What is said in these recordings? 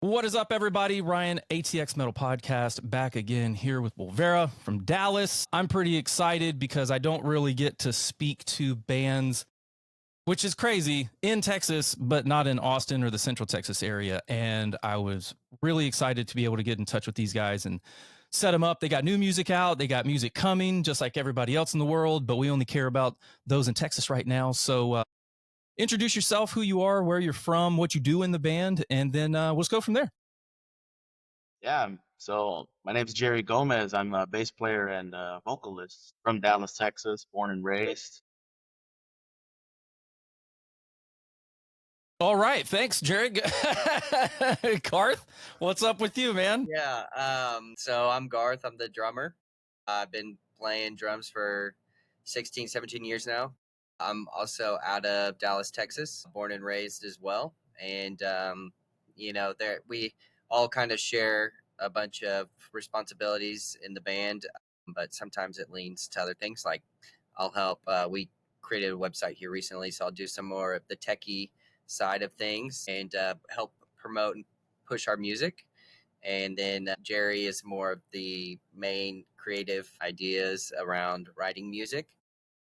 What is up, everybody? Ryan, ATX Metal Podcast, back again here with Wolvera from Dallas. I'm pretty excited because I don't really get to speak to bands, which is crazy, in Texas, but not in Austin or the Central Texas area. And I was really excited to be able to get in touch with these guys and set them up. They got new music out. They got music coming, just like everybody else in the world, but we only care about those in Texas right now. So introduce yourself, who you are, where you're from, what you do in the band, and then let's go from there. Yeah, so my name's Jerry Gomez. I'm a bass player and vocalist from Dallas, Texas, born and raised. All right, thanks, Jared. Garth, what's up with you, man? Yeah, so I'm Garth. I'm the drummer. I've been playing drums for 16, 17 years now. I'm also out of Dallas, Texas, born and raised as well. And, there we all kind of share a bunch of responsibilities in the band, but sometimes it leans to other things. Like I'll help. We created a website here recently, so I'll do some more of the techie side of things and help promote and push our music. And then Jerry is more of the main creative ideas around writing music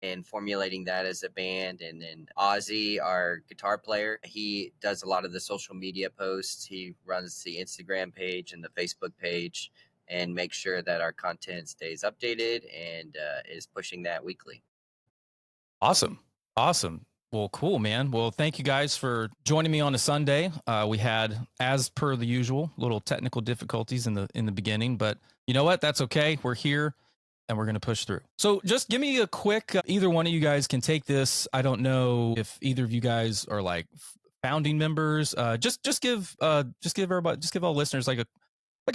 and formulating that as a band. And then Ozzy, our guitar player, he does a lot of the social media posts. He runs the Instagram page and the Facebook page and makes sure that our content stays updated and is pushing that weekly. Awesome. Well, cool, man. Well, thank you guys for joining me on a Sunday. We had, as per the usual, little technical difficulties in the beginning, but you know what? That's okay. We're here and we're going to push through. So just give me a quick, either one of you guys can take this. I don't know if either of you guys are like founding members. Just give everybody, just give all listeners like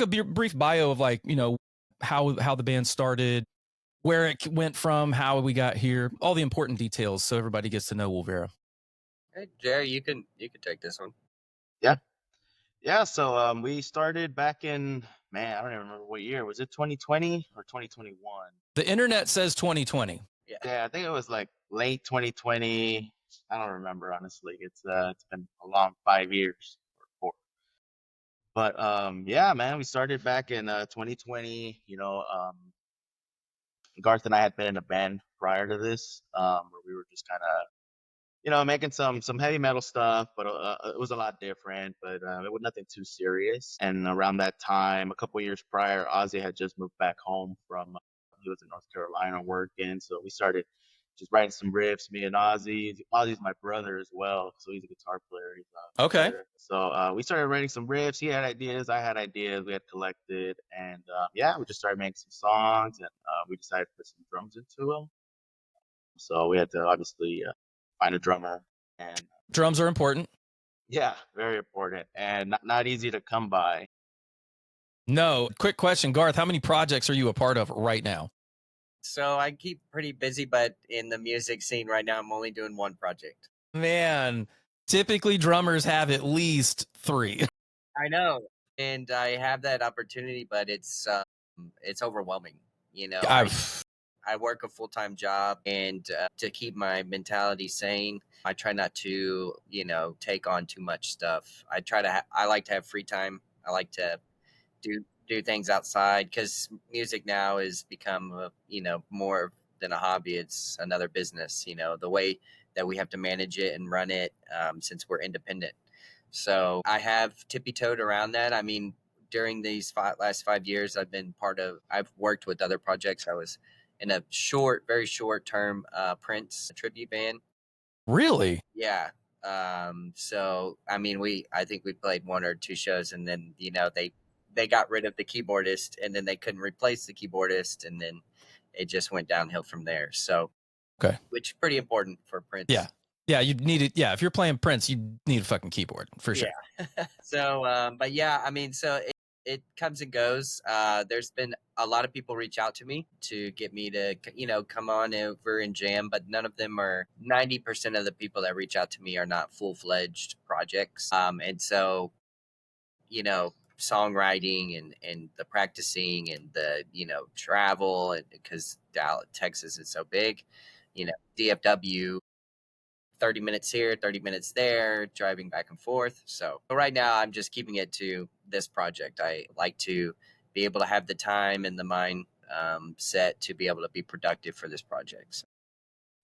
a brief bio of like, how the band started, where it went from, how we got here, all the important details, so everybody gets to know Wolvera. Hey, Jerry, you can take this one. Yeah. So we started back in, man, I don't even remember what year. Was it 2020 or 2021? The internet says 2020. Yeah, I think it was like late 2020. I don't remember, honestly. It's been a long 5 years or 4. But yeah, man, we started back in 2020. Garth and I had been in a band prior to this, where we were just kind of, making some heavy metal stuff, but it was a lot different. But it was nothing too serious. And around that time, a couple years prior, Ozzy had just moved back home from. He was in North Carolina working, so we started just writing some riffs. Me and Ozzy. Ozzy's my brother as well, so he's a guitar player. He's Okay. player. So we started writing some riffs. He had ideas, I had ideas. We had collected, and yeah, we just started making some songs, and we decided to put some drums into them. So we had to obviously find a drummer, and Drums are important. yeah, very important, and not easy to come by. No. Quick question, Garth, how many projects are you a part of right now? So I keep pretty busy, but in the music scene right now, I'm only doing one project. Man, typically drummers have at least 3. I know, and I have that opportunity, but it's overwhelming. I work a full-time job, and to keep my mentality sane, I try not to, take on too much stuff. I like to have free time. I like to do things outside because music now has become, more than a hobby. It's another business, the way that we have to manage it and run it since we're independent. So I have tippy-toed around that. I mean, during these last 5 years, I've worked with other projects. I was in a very short term Prince tribute band. Really? Yeah. So I mean, I think we played 1 or 2 shows, and then they got rid of the keyboardist, and then they couldn't replace the keyboardist, and then it just went downhill from there. So, Okay. Which is pretty important for Prince. Yeah, you need it. Yeah, if you're playing Prince, you need a fucking keyboard for sure. Yeah. So, but yeah, I mean, so it comes and goes. There's been a lot of people reach out to me to get me to, come on over and jam, but 90% of the people that reach out to me are not full-fledged projects. And so, songwriting and the practicing and the, travel, and because Dallas, Texas is so big, DFW, 30 minutes here, 30 minutes there, driving back and forth. So right now I'm just keeping it to this project. I like to be able to have the time and the mind set to be able to be productive for this project. So.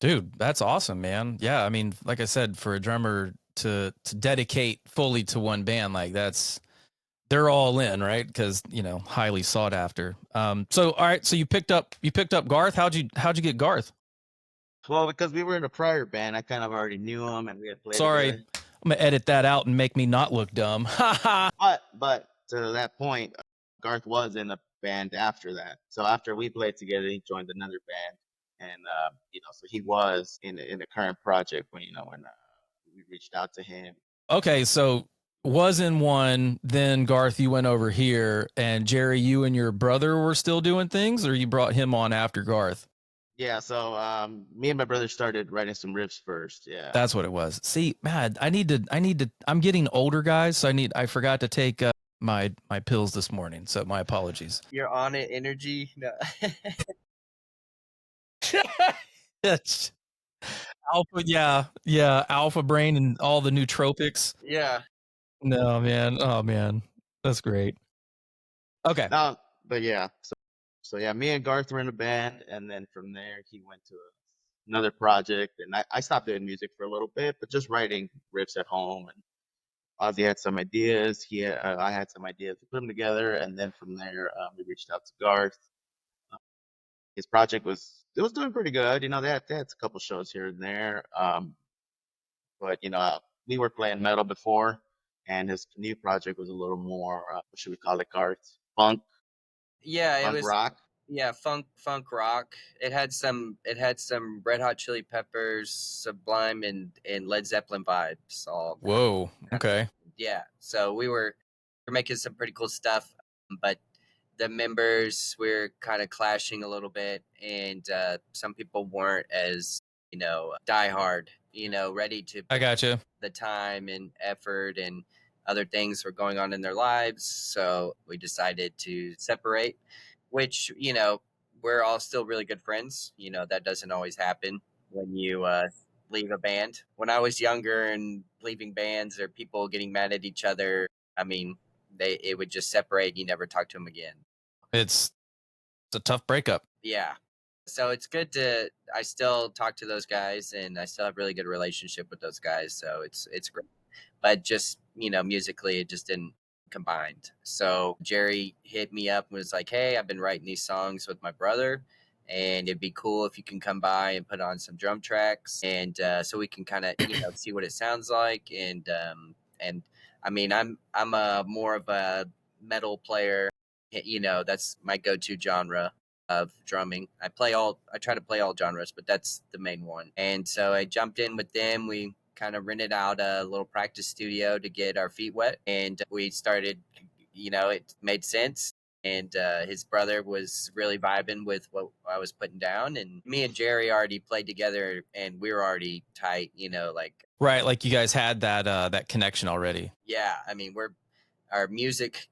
Dude, that's awesome, man. Yeah, I mean, like I said, for a drummer to dedicate fully to one band, like they're all in, right? Because highly sought after. So all right, so you picked up Garth. How'd you get Garth? Well, because we were in a prior band, I kind of already knew him, and we had played Sorry, together. I'm gonna edit that out and make me not look dumb. But to that point, Garth was in a band after that. So after we played together, he joined another band, and so he was in the current project when we reached out to him. Okay, so was in one, then Garth, you went over here, and Jerry, you and your brother were still doing things, or you brought him on after Garth? Yeah, so me and my brother started writing some riffs first. Yeah. That's what it was. See, man, I need to. I'm getting older, guys, so I forgot to take my pills this morning, so my apologies. You're on it, energy. No. Yes. Alpha, yeah, alpha brain and all the nootropics. Yeah. No, man. Oh, man, that's great. Okay. No, but yeah. So yeah, me and Garth were in a band, and then from there he went to another project, and I stopped doing music for a little bit, but just writing riffs at home. And Ozzy had some ideas. I had some ideas to put them together, and then from there we reached out to Garth. His project was doing pretty good. They had a couple shows here and there. But we were playing metal before, and his new project was a little more what should we call it, Garth? Yeah, it Punk was. rock. Yeah, funk rock. It had some Red Hot Chili Peppers, Sublime, and Led Zeppelin vibes. All Whoa. Okay. yeah. So we're making some pretty cool stuff, but the members were kind of clashing a little bit, and some people weren't as diehard, ready to I put got you. the time and effort, and other things were going on in their lives. So we decided to separate, which, we're all still really good friends. That doesn't always happen when you leave a band. When I was younger and leaving bands or people getting mad at each other, I mean, it would just separate and you never talk to them again. It's a tough breakup. Yeah. So it's good I still talk to those guys and I still have really good relationship with those guys. So it's great. But just, musically, it just didn't combined. So Jerry hit me up and was like, "Hey, I've been writing these songs with my brother, and it'd be cool if you can come by and put on some drum tracks, and so we can kind of see what it sounds like." And I mean, I'm a more of a metal player. That's my go-to genre of drumming. I try to play all genres, but that's the main one. And so I jumped in with them. We kind of rented out a little practice studio to get our feet wet, and we started. It made sense. And his brother was really vibing with what I was putting down, and me and Jerry already played together, and we were already tight. Right, like you guys had that connection already. Yeah. I mean, our music,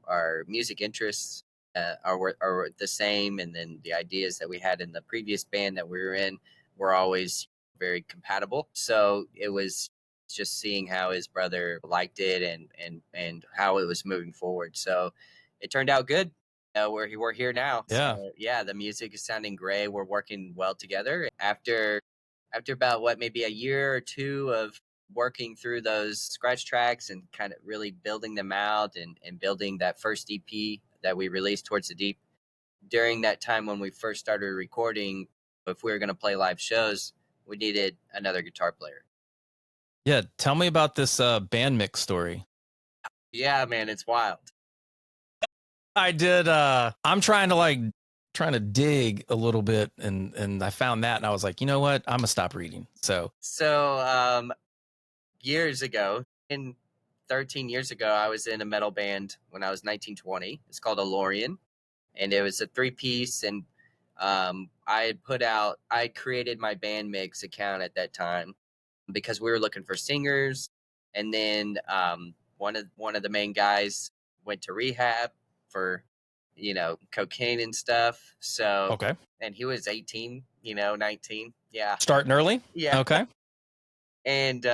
our music interests are the same, and then the ideas that we had in the previous band that we were in were always very compatible. So it was just seeing how his brother liked it and how it was moving forward. So it turned out good. We're here now. Yeah. So, yeah, the music is sounding great. We're working well together. After about maybe a year or two of working through those scratch tracks and kind of really building them out and building that first EP that we released towards the deep. During that time when we first started recording, if we were going to play live shows, we needed another guitar player. Yeah, tell me about this band mix story. Yeah, man, it's wild. I did I'm trying to dig a little bit, and I found that, and I was like, you know what? I'm gonna stop reading. So Years ago, 13 years ago, I was in a metal band when I was 19, 20. It's called Alorian, and it was a 3-piece. And I created my band mix account at that time because we were looking for singers. And then one of the main guys went to rehab for cocaine and stuff. So okay, and he was 18, 19. Yeah. starting early. Yeah. Okay. And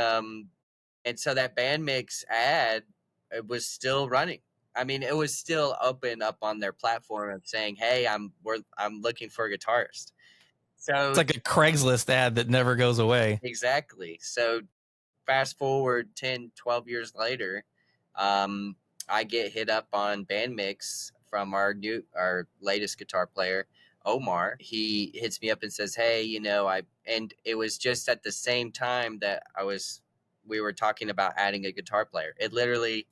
so that band mix ad it was still running. I mean, it was still open up on their platform of saying, "Hey, I'm looking for a guitarist." It's So like a Craigslist ad that never goes away. exactly. So fast forward 10, 12 years later, um, I get hit up on Bandmix from our latest guitar player, Omar. He hits me up and says, "Hey, and it was just at the same time that we were talking about adding a guitar player. It literally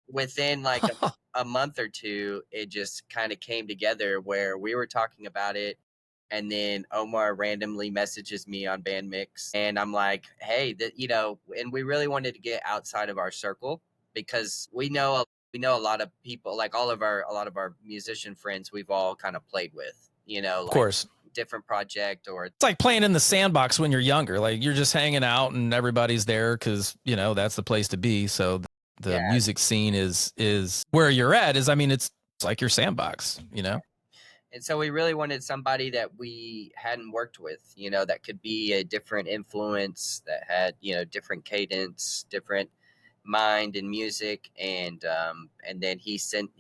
within like a month or two, it just kind of came together where we were talking about it. And then Omar randomly messages me on Bandmix, and I'm like, "Hey, and we really wanted to get outside of our circle because we know a lot of people, like a lot of our musician friends, we've all kind of played with, Of like course. different project or It's like playing in the sandbox when you're younger. Like you're just hanging out and everybody's there because, that's the place to be. So the yeah, music scene is where you're at is, I mean, it's like your sandbox. And so we really wanted somebody that we hadn't worked with, that could be a different influence, that had, different cadence, different mind and music. And then he sent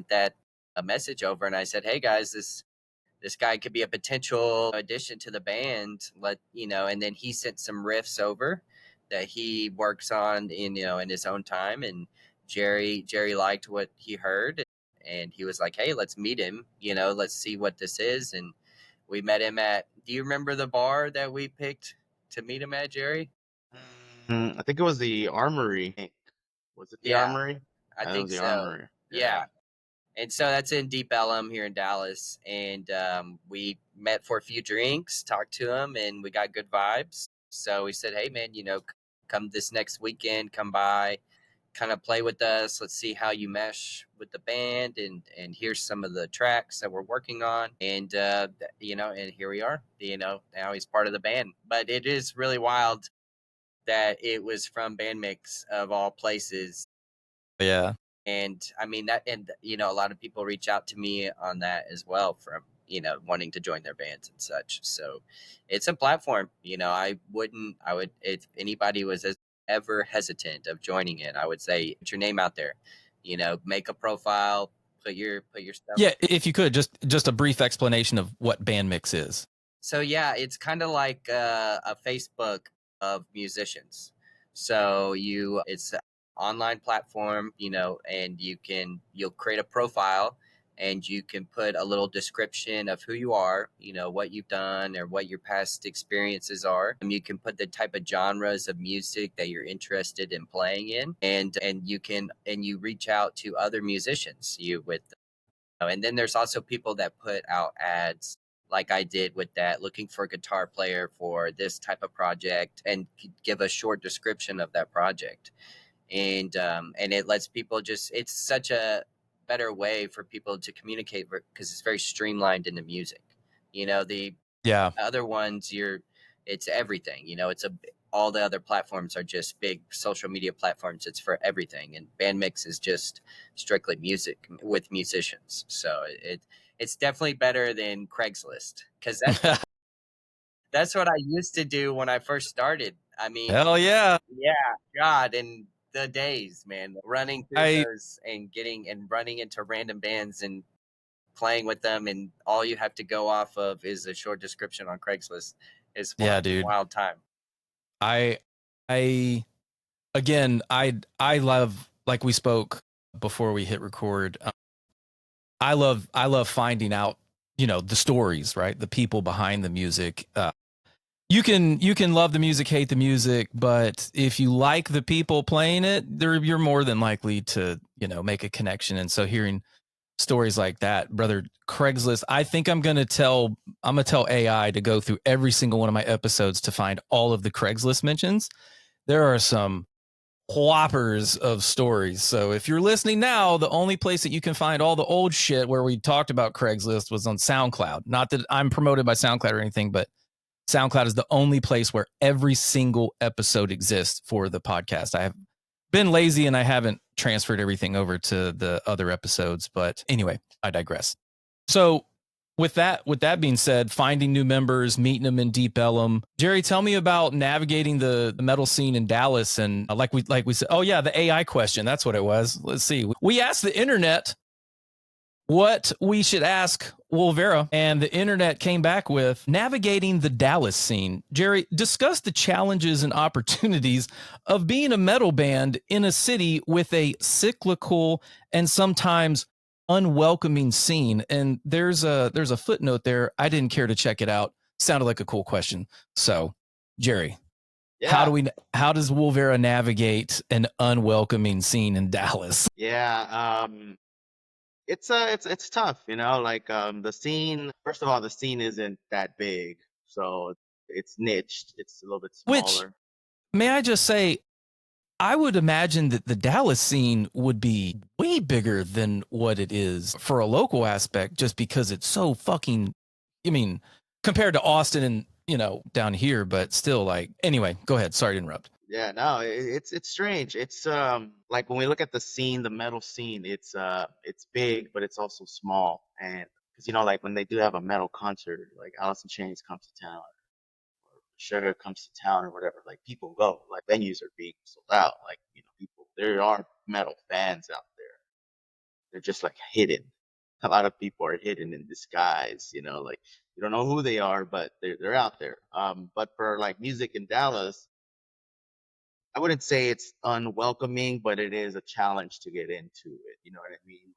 that a message over, and I said, "Hey guys, this guy could be a potential addition to the band." And then he sent some riffs over that he works on in his own time. And Jerry liked what he heard, and he was like, "Hey, let's meet him, let's see what this is." And we met him do you remember the bar that we picked to meet him at, Jerry? I think it was the Armory. Was it the Yeah, Armory? I Yeah, it think was the so. Armory. Yeah. Yeah. And so that's in Deep Ellum here in Dallas. And we met for a few drinks, talked to him, and we got good vibes. So we said, "Hey, man, come this next weekend, come by, kind of play with us. Let's see how you mesh with the band, and here's some of the tracks that we're working on." And here we are. Now he's part of the band. But it is really wild that it was from Bandmix of all places. Yeah. And I mean that, and a lot of people reach out to me on that as well, from wanting to join their bands and such. So it's a platform. I would, if anybody was ever hesitant of joining it, I would say put your name out there. Make a profile, put your stuff. Yeah. If you could just a brief explanation of what band mix is. So yeah, it's kind of like a Facebook of musicians. So it's an online platform, and you'll create a profile, and you can put a little description of who you are, what you've done or what your past experiences are. And you can put the type of genres of music that you're interested in playing in, and you reach out to other musicians and then there's also people that put out ads like I did with that, looking for a guitar player for this type of project, and give a short description of that project. And it lets people it's such a better way for people to communicate because it's very streamlined in the music. The Yeah. other ones, it's everything. All the other platforms are just big social media platforms. It's for everything, and Bandmix is just strictly music with musicians. So it's definitely better than Craigslist, because that's what I used to do when I first started. I mean, Hell yeah. yeah, God, and the days, man, running through I those and running into random bands and playing with them, and all you have to go off of is a short description on Craigslist. Is yeah, wild, dude. wild time. I I again I love, like we spoke before we hit record. I love finding out, the stories, right? The people behind the music. You can love the music, hate the music, but if you like the people playing it, you're more than likely to, make a connection. And so hearing stories like that, brother, Craigslist, I think I'm gonna tell AI to go through every single one of my episodes to find all of the Craigslist mentions. There are some whoppers of stories. So if you're listening now, the only place that you can find all the old shit where we talked about Craigslist was on SoundCloud. Not that I'm promoted by SoundCloud or anything, but SoundCloud is the only place where every single episode exists for the podcast. I have been lazy and I haven't transferred everything over to the other episodes. But anyway, I digress. So with that being said, finding new members, meeting them in Deep Ellum. Jerry, tell me about navigating the metal scene in Dallas, and like we said, oh yeah, the AI question. That's what it was. Let's see. We asked the internet what we should ask Wolvera, and the internet came back with navigating the Dallas scene. Jerry, discuss the challenges and opportunities of being a metal band in a city with a cyclical and sometimes unwelcoming scene. And there's a footnote there. I didn't care to check it out. Sounded like a cool question. So, Jerry, Yeah. how does Wolvera navigate an unwelcoming scene in Dallas? Yeah. It's tough, like the scene, first of all, the scene isn't that big, so it's niched, it's a little bit Which, smaller. may I just say, I would imagine that the Dallas scene would be way bigger than what it is for a local aspect, just because it's so fucking, I mean, compared to Austin and, down here, but still, like, anyway, go ahead. Sorry to interrupt. Yeah, no, it's strange. It's like when we look at the scene, the metal scene, it's big, but it's also small. And because like when they do have a metal concert, like Alice in Chains comes to town, or Sugar comes to town, or whatever, like people go, like venues are being sold out. Like people, there are metal fans out there. They're just like hidden. A lot of people are hidden in disguise. Like you don't know who they are, but they're out there. But for like music in Dallas, I wouldn't say it's unwelcoming, but it is a challenge to get into it. You know what I mean?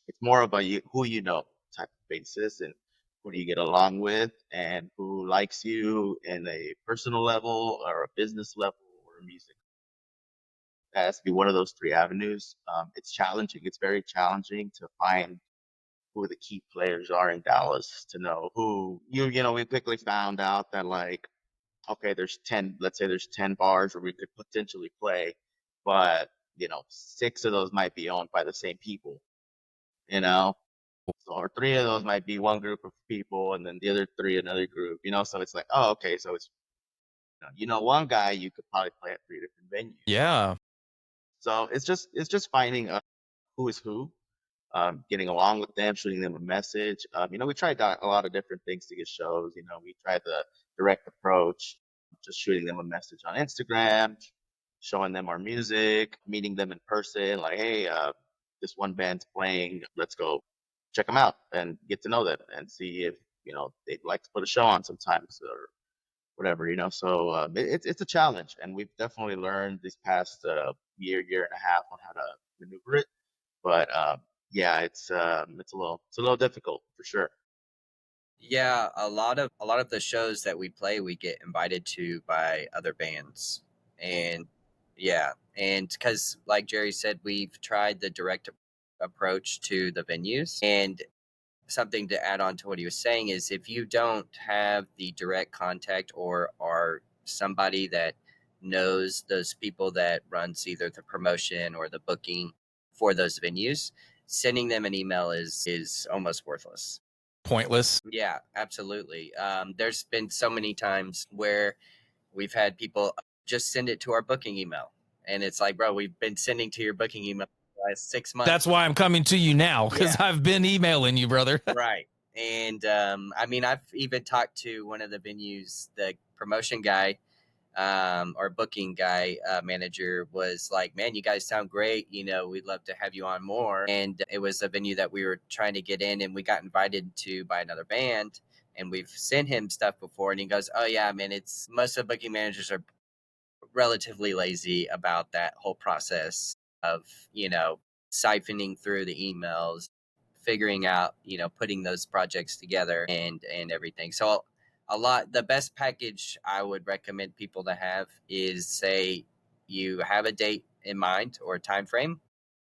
It's more of a who you know type of basis, and who do you get along with, and who likes you in a personal level or a business level or a music. It has to be one of those three avenues. It's challenging. It's very challenging to find who the key players are in Dallas, to know who we quickly found out that, like, okay, there's 10, let's say there's 10 bars where we could potentially play, but, six of those might be owned by the same people, you know? So, or three of those might be one group of people, and then the other three another group, so it's like, oh, okay, so it's, one guy you could probably play at three different venues. Yeah. So it's just finding who is who, getting along with them, shooting them a message. We tried a lot of different things to get shows. We tried the direct approach, just shooting them a message on Instagram, showing them our music, meeting them in person, like, hey, this one band's playing, let's go check them out and get to know them and see if, they'd like to put a show on sometimes or whatever. So it's a challenge, and we've definitely learned this past year and a half on how to maneuver it. But yeah, it's a little difficult for sure. Yeah, a lot of the shows that we play, we get invited to by other bands, and yeah, and because like Jerry said, we've tried the direct approach to the venues, and something to add on to what he was saying is if you don't have the direct contact or are somebody that knows those people that runs either the promotion or the booking for those venues, sending them an email is almost worthless. Pointless. Yeah, absolutely. There's been so many times where we've had people just send it to our booking email, and it's like, bro, we've been sending to your booking email for the last 6 months. That's why I'm coming to you now, because Yeah. I've been emailing you, brother. Right. And I mean, I've even talked to one of the venues, the promotion guy, or booking guy, manager was like, man, you guys sound great. We'd love to have you on more. And it was a venue that we were trying to get in, and we got invited to by another band. And we've sent him stuff before, and he goes, oh, yeah, man, it's most of the booking managers are relatively lazy about that whole process of, siphoning through the emails, figuring out, putting those projects together and everything. So the best package I would recommend people to have is, say, you have a date in mind or a time frame.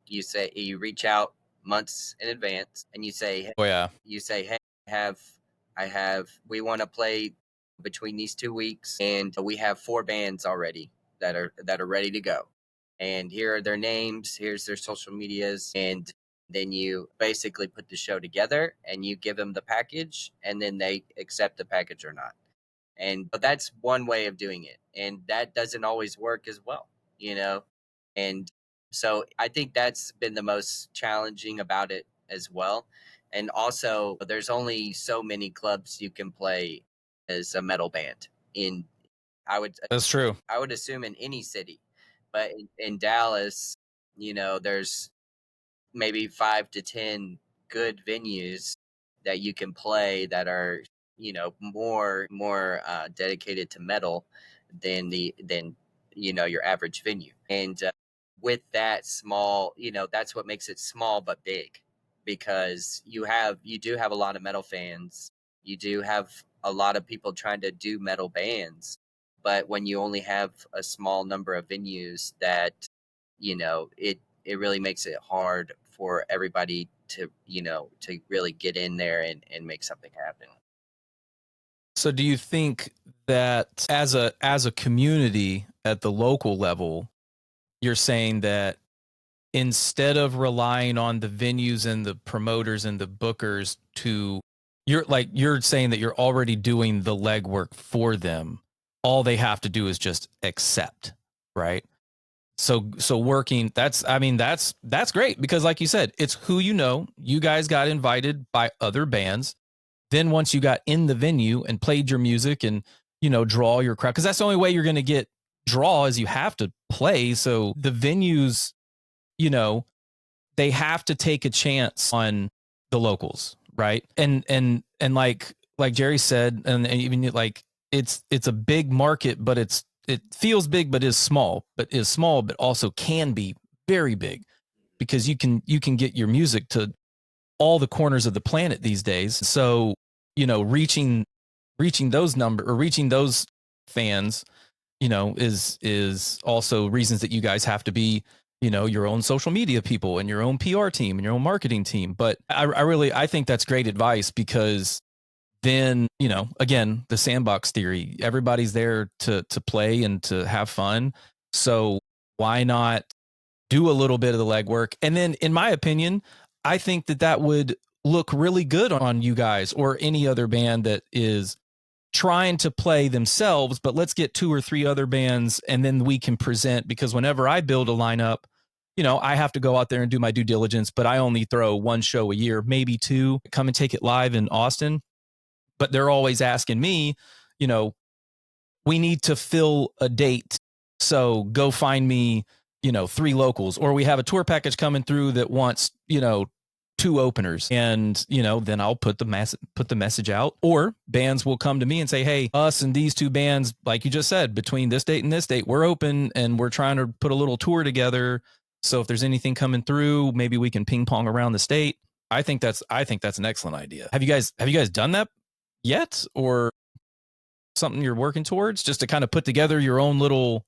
You reach out months in advance, and Oh yeah. hey, have we want to play between these 2 weeks, and we have 4 bands already that are ready to go, and here are their names, here's their social medias, and then you basically put the show together and you give them the package, and then they accept the package or not. But that's one way of doing it, and that doesn't always work as well, you know and so I think that's been the most challenging about it as well, And also, there's only so many clubs you can play as a metal band in. I would That's true. I would assume in any city, but in Dallas, there's maybe 5 to 10 good venues that you can play that are more dedicated to metal than your average venue. And with that small, that's what makes it small but big, because you do have a lot of metal fans, you do have a lot of people trying to do metal bands, but when you only have a small number of venues, that it really makes it hard for everybody to really get in there and make something happen. So do you think that as a community at the local level, you're saying that instead of relying on the venues and the promoters and the bookers to you're saying that you're already doing the legwork for them. All they have to do is just accept, right? So working, that's great, because like you said, it's who you guys got invited by other bands. Then once you got in the venue and played your music and draw your crowd, because that's the only way you're going to get draw is you have to play. So the venues, you know, they have to take a chance on the locals, right? And like Jerry said, and even like it's a big market, but it feels big, but is small, but also can be very big, because you can get your music to all the corners of the planet these days. So reaching those fans, is also reasons that you guys have to be, your own social media people and your own PR team and your own marketing team. But I think that's great advice, because then, again, the sandbox theory, everybody's there to play and to have fun. So why not do a little bit of the legwork? And then, in my opinion, I think that would look really good on you guys or any other band that is trying to play themselves, but let's get 2 or 3 other bands and then we can present. Because whenever I build a lineup, I have to go out there and do my due diligence, but I only throw 1 show a year, maybe 2, come and take it live in Austin. But they're always asking me, we need to fill a date. So go find me, 3 locals, or we have a tour package coming through that wants, 2 openers. And, then I'll put the message out, or bands will come to me and say, hey, us and these 2 bands, like you just said, between this date and this date, we're open and we're trying to put a little tour together. So if there's anything coming through, maybe we can ping pong around the state. I think that's an excellent idea. Have you guys done that yet, or something you're working towards, just to kind of put together your own little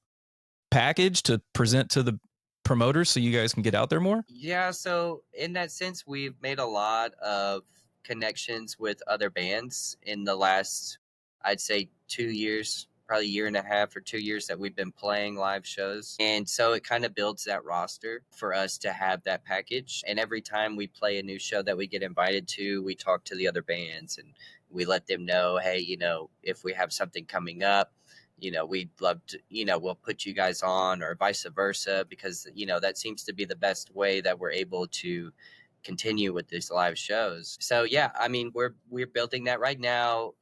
package to present to the promoters so you guys can get out there more? Yeah, so in that sense, we've made a lot of connections with other bands in the last, I'd say, 2 years, probably a year and a half or 2 years that we've been playing live shows. And so it kind of builds that roster for us to have that package. And every time we play a new show that we get invited to, we talk to the other bands and we let them know, hey, if we have something coming up, we'd love to, we'll put you guys on, or vice versa, because, that seems to be the best way that we're able to continue with these live shows. So yeah, I mean, we're building that right now,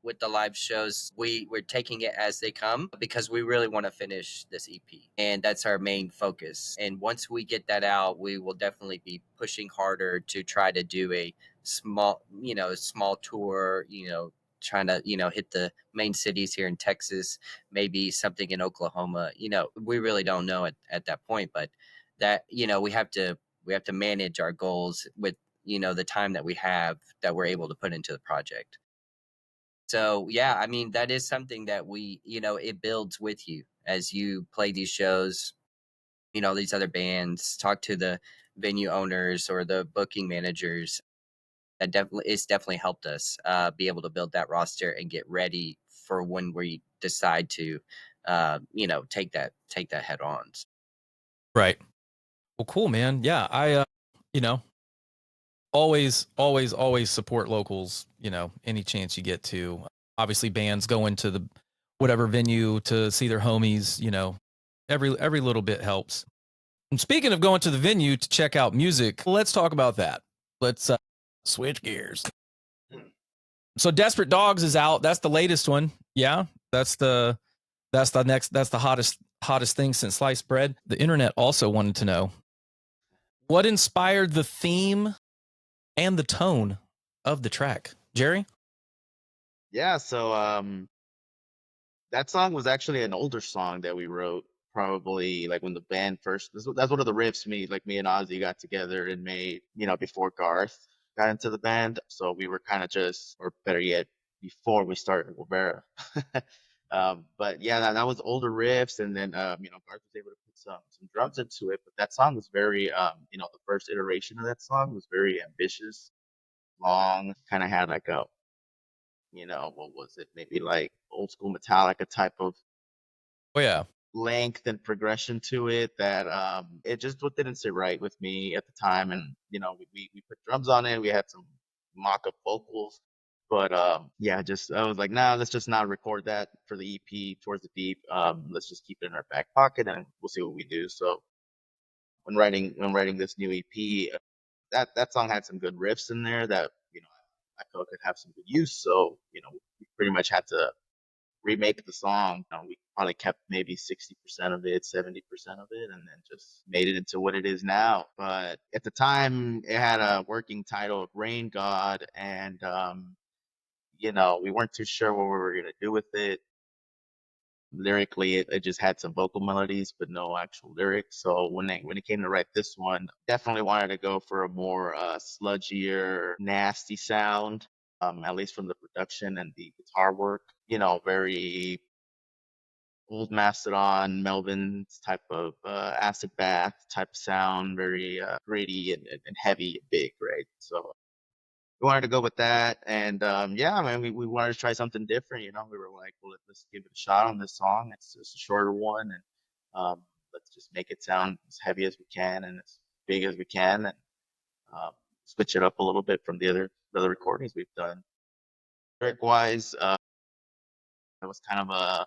with the live shows. We're taking it as they come, because we really want to finish this EP, and that's our main focus. And once we get that out, we will definitely be pushing harder to try to do a small tour, trying to hit the main cities here in Texas, maybe something in Oklahoma. We really don't know at that point, but that we have to manage our goals with the time that we have, that we're able to put into the project. So yeah, I mean, that is something that it builds with you as you play these shows, these other bands, talk to the venue owners or the booking managers. That definitely helped us be able to build that roster and get ready for when we decide to, take that head on. Right. Well, cool, man. Yeah, I you know always support locals, any chance you get to. Obviously bands going to the whatever venue to see their homies, every little bit helps. And speaking of going to the venue to check out music, let's talk about that. let's switch gears. So Desperate Dogs is out. That's the latest one. Yeah, that's the hottest thing since sliced bread. The internet also wanted to know what inspired the theme and the tone of the track. Jerry? Yeah, so that song was actually an older song that we wrote, probably like when the band first. That's one of the riffs me and Ozzy got together and made, before Garth got into the band. So we were kind of just, or better yet, before we started Wolvera. But yeah, that was older riffs, and then Garth was able to put some drums into it. But that song was very, the first iteration of that song was very ambitious, long, kind of had like a, what was it? Maybe like old school Metallica type of Oh yeah. length and progression to it that it just what didn't sit right with me at the time. And we put drums on it, we had some mock-up vocals, but yeah, just I was like, nah, let's just not record that for the EP Towards the Deep. Let's just keep it in our back pocket and we'll see what we do. So when writing this new EP, that song had some good riffs in there that I felt could have some good use. So we pretty much had to remake the song. We probably kept maybe 60% of it, 70% of it, and then just made it into what it is now. But at the time, it had a working title of Rain God, and we weren't too sure what we were gonna do with it. Lyrically, it just had some vocal melodies, but no actual lyrics. So when it came to write this one, definitely wanted to go for a more sludgier, nasty sound. At least from the production and the guitar work, very old Mastodon, Melvin's type of acid bath type of sound, very gritty and heavy and big, right? So we wanted to go with that, and yeah, I mean, we wanted to try something different. We were like, well, let's give it a shot on this song. It's just a shorter one, and let's just make it sound as heavy as we can and as big as we can, and um, switch it up a little bit from the other recordings we've done. Lyric wise, it was kind of a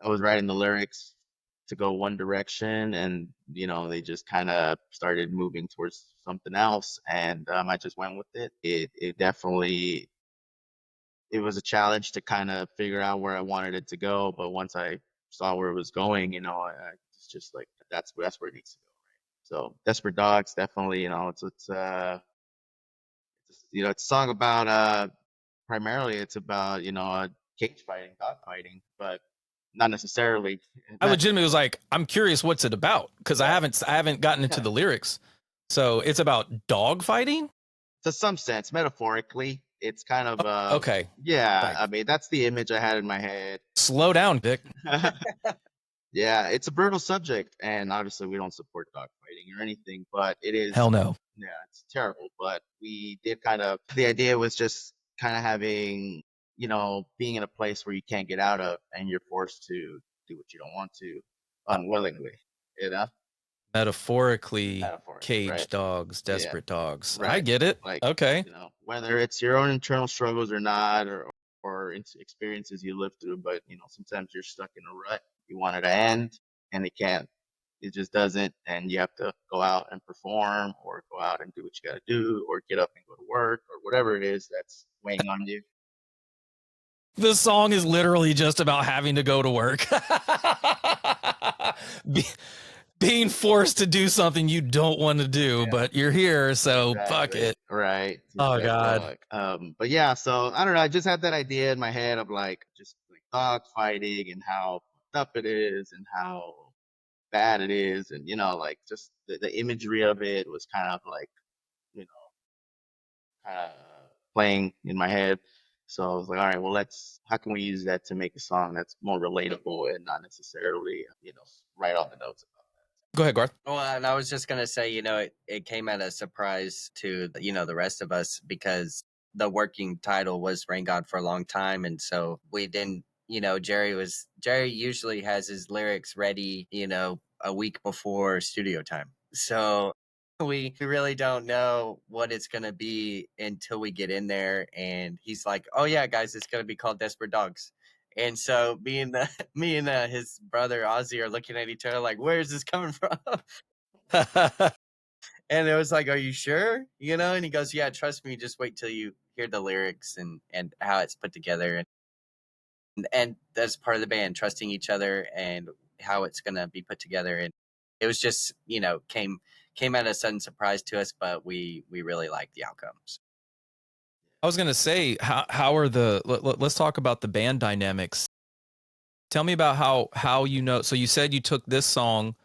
I was writing the lyrics to go one direction, and they just kind of started moving towards something else, and I just went with it. It definitely it was a challenge to kind of figure out where I wanted it to go, but once I saw where it was going, it's just like that's where it needs to go. So Desperate Dogs, definitely, it's a song about primarily it's about cage fighting, dog fighting, but not necessarily. I Not legitimately was like, I'm curious what's it about because I yeah. haven't gotten into the lyrics. So it's about dog fighting. To some sense, metaphorically, it's kind of Okay, yeah. like I mean, that's the image I had in my head. slow down, Vic. Yeah, it's a brutal subject, and obviously we don't support dogfighting or anything, but it is, Hell no. yeah, it's terrible. But we did the idea was just kind of having, being in a place where you can't get out of, and you're forced to do what you don't want to unwillingly, you know, Metaphorically, metaphorically, right? cage dogs, Yeah, desperate dogs. I right. get it. Like, Okay. whether it's your own internal struggles or not, or experiences you live through, but sometimes you're stuck in a rut. You want it to end, and it can't. It just doesn't, and you have to go out and perform, or go out and do what you got to do, or get up and go to work, or whatever it is that's weighing on you. The song is literally just about having to go to work. Be, being forced to do something you don't want to do, Yeah, but you're here, so fuck exactly. it. Right. Oh Best God. dog. But yeah, so I don't know. I just had that idea in my head of like just like dog fighting and how fucked up it is and how bad it is, and like just the imagery of it was kind of like you know kind of playing in my head. So I was like, all right, well, how can we use that to make a song that's more relatable and not necessarily right on the notes about Go ahead, Garth. Well, and I was just gonna say, it came at a surprise to the rest of us because the working title was Rain God for a long time, and so we didn't. Jerry usually has his lyrics ready, a week before studio time, so we really don't know what it's gonna be until we get in there, and he's like, "Oh yeah, guys, it's gonna be called Desperate Dogs." And so me and his brother Ozzy are looking at each other like, "Where is this coming from?" And it was like, "Are you sure?" And he goes, "Yeah, trust me. Just wait till you hear the lyrics and how it's put together." And that's part of the band, trusting each other and how it's gonna be put together. And it was just, came at a sudden surprise to us, but we really liked the outcomes. I was gonna say, how are let's talk about the band dynamics. Tell me about how so you said you took this song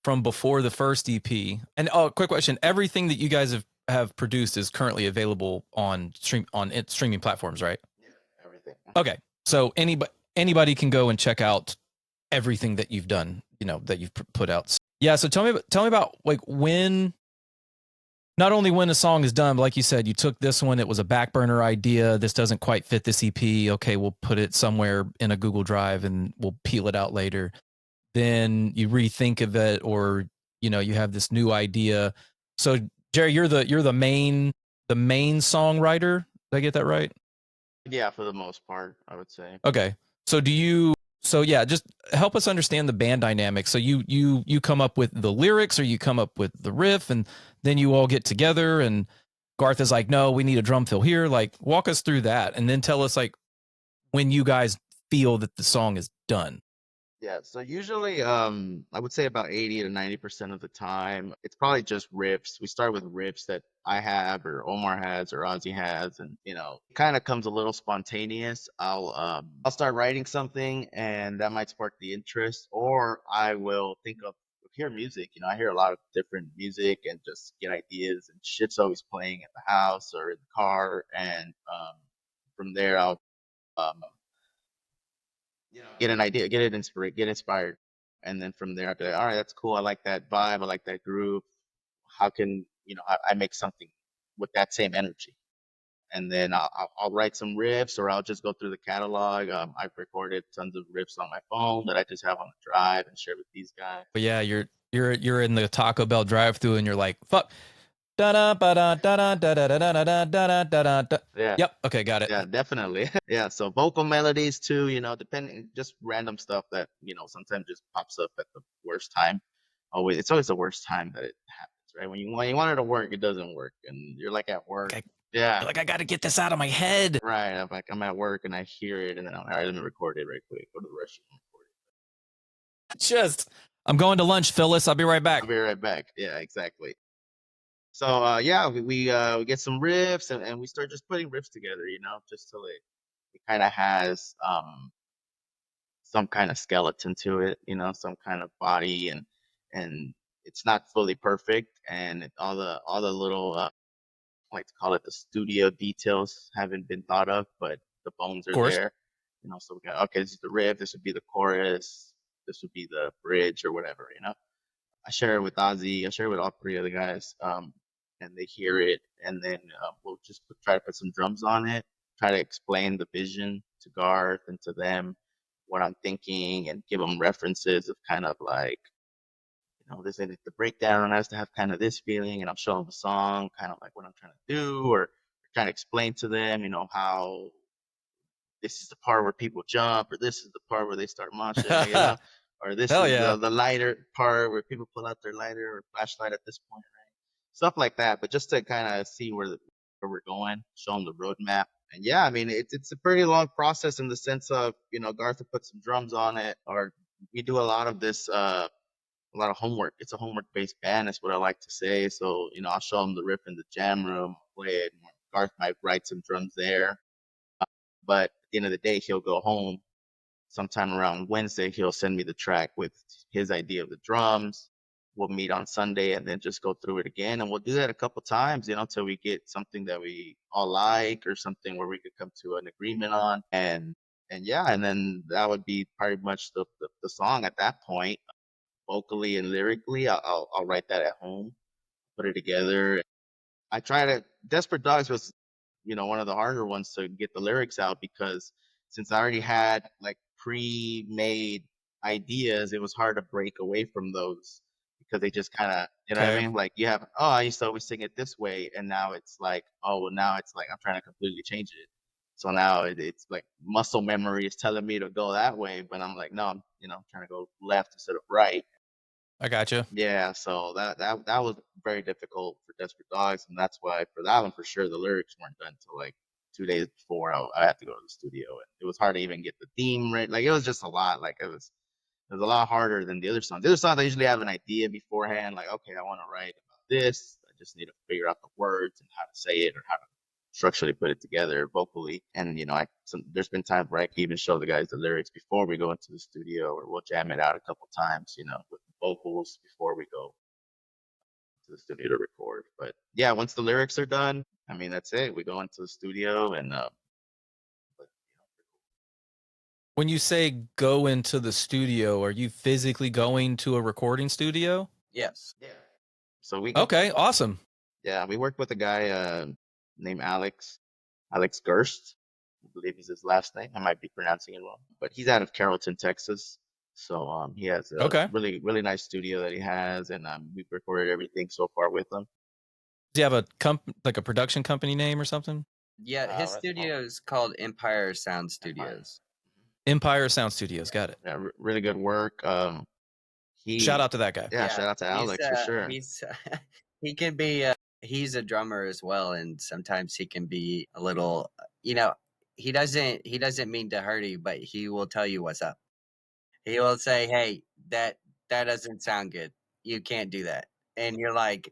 from before the first EP. And oh, quick question: everything that you guys have produced is currently available on streaming platforms, right? Yeah, everything. Okay, so anybody can go and check out everything that you've done, that you've put out. Yeah. So tell me about like when. Not only when a song is done, but like you said, you took this one, it was a back burner idea. This doesn't quite fit this EP. Okay, we'll put it somewhere in a Google Drive and we'll peel it out later. Then you rethink of it, or you have this new idea. So Jerry, you're the main songwriter. Did I get that right? Yeah, for the most part, I would say. Okay. So yeah, just help us understand the band dynamic. So you come up with the lyrics, or you come up with the riff, and then you all get together and Garth is like, "No, we need a drum fill here." Like, walk us through that and then tell us like when you guys feel that the song is done. Yeah, so usually, I would say about 80 to 90% of the time, it's probably just riffs. We start with riffs that I have, or Omar has, or Ozzy has, and it kind of comes a little spontaneous. I'll start writing something, and that might spark the interest, or I will hear music. I hear a lot of different music and just get ideas, and shit's always playing at the house or in the car, and from there I'll um, get an idea, get inspired, and then from there I'd be like, all right, that's cool. I like that vibe. I like that groove. How can I make something with that same energy? And then I'll write some riffs, or I'll just go through the catalog. I've recorded tons of riffs on my phone that I just have on the drive and share with these guys. But yeah, you're in the Taco Bell drive-through and you're like, "Fuck. Da da da da da da da da da da da da." Yeah, Yep. Okay, got it. yeah, definitely. Yeah, so vocal melodies too, depending, just random stuff that sometimes just pops up at the worst time. It's always the worst time that it happens, right? When you want it to work, it doesn't work, and you're like at work. Okay. Yeah, You're like, I got to get this out of my head. right. I'm at work and I hear it, and then I'm like, all right, let me record it right quick. Go to the restroom, record Just, I'm going to lunch, Phyllis. I'll be right it. back. I'll be right back. Yeah, exactly. So yeah, we get some riffs, and we start just putting riffs together, just till it kind of has some kind of skeleton to it, some kind of body, and it's not fully perfect, and all the little I like to call it the studio details haven't been thought of, but the bones Of are course. there. So we got, okay, this is the riff, this would be the chorus, this would be the bridge or whatever. I share it with Ozzy, I share it with all three of the guys, and they hear it, and then we'll just try to put some drums on it, try to explain the vision to Garth and to them, what I'm thinking, and give them references of kind of like, this is the breakdown has to have kind of this feeling, and I'll show them a song, kind of like what I'm trying to do, or trying to explain to them, how this is the part where people jump, or this is the part where they start moshing, or this Hell is yeah. the lighter part where people pull out their lighter or flashlight at this point, right? Stuff like that, but just to kind of see where we're going, show them the roadmap. And yeah, I mean, it's a pretty long process in the sense of, Garth will put some drums on it, or we do a lot of this, a lot of homework. It's a homework based band, is what I like to say. So, I'll show them the riff in the jam room, play it. Garth might write some drums there. But at the end of the day, he'll go home sometime around Wednesday. He'll send me the track with his idea of the drums. We'll meet on Sunday and then just go through it again. And we'll do that a couple times, until we get something that we all like, or something where we could come to an agreement on. And yeah, and then that would be pretty much the song at that point, vocally and lyrically. I'll write that at home, put it together. I try to. Desperate Dogs was, one of the harder ones to get the lyrics out, because since I already had like pre-made ideas, it was hard to break away from those, because they just kind of, you know what I Okay. mean? Like, you have, oh, I used to always sing it this way, and now it's like, oh, well, now it's like I'm trying to completely change it. So now it's like muscle memory is telling me to go that way, but I'm like, no, I'm trying to go left instead of right. I gotcha. Yeah, so that was very difficult for Desperate Dogs, and that's why for that one for sure the lyrics weren't done till like 2 days before I had to go to the studio, and it was hard to even get the theme right. Like it was just a lot. Like it was a lot harder than the other songs. The other songs I usually have an idea beforehand, like okay, I want to write about this. I just need to figure out the words and how to say it or how to structurally put it together vocally. And there's been times where I can even show the guys the lyrics before we go into the studio, or we'll jam it out a couple times, with the vocals before we go to the studio to record. But yeah, once the lyrics are done, I mean that's it. We go into the studio and but, When you say go into the studio, are you physically going to a recording studio? Yes. yeah. So we go. Okay, awesome. Yeah, we worked with a guy named Alex Gerst. I believe is his last name. I might be pronouncing it wrong, but he's out of Carrollton, Texas. So he has a Okay. really really nice studio that he has, and we've recorded everything so far with him. Do you have a like a production company name or something? Yeah, his That's called studio is called Empire Sound Empire. Studios. Empire Sound Studios. Got it. Yeah, really good work. Shout He, out to that guy. yeah, shout out to Alex for sure. He's he can be he's a drummer as well, and sometimes he can be a little he doesn't mean to hurt you, but he will tell you what's up. He will say, "Hey, that doesn't sound good. You can't do that." And you're like,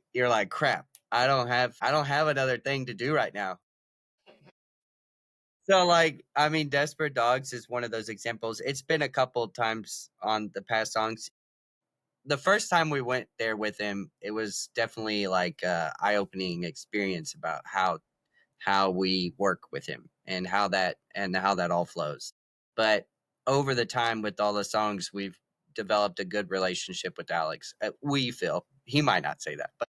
"Crap. I don't have another thing to do right now." So like, I mean, Desperate Dogs is one of those examples. It's been a couple times on the past songs. The first time we went there with him, it was definitely like a eye-opening experience about how we work with him and how that all flows. But over the time with all the songs, we've developed a good relationship with Alex. We feel he might not say that, but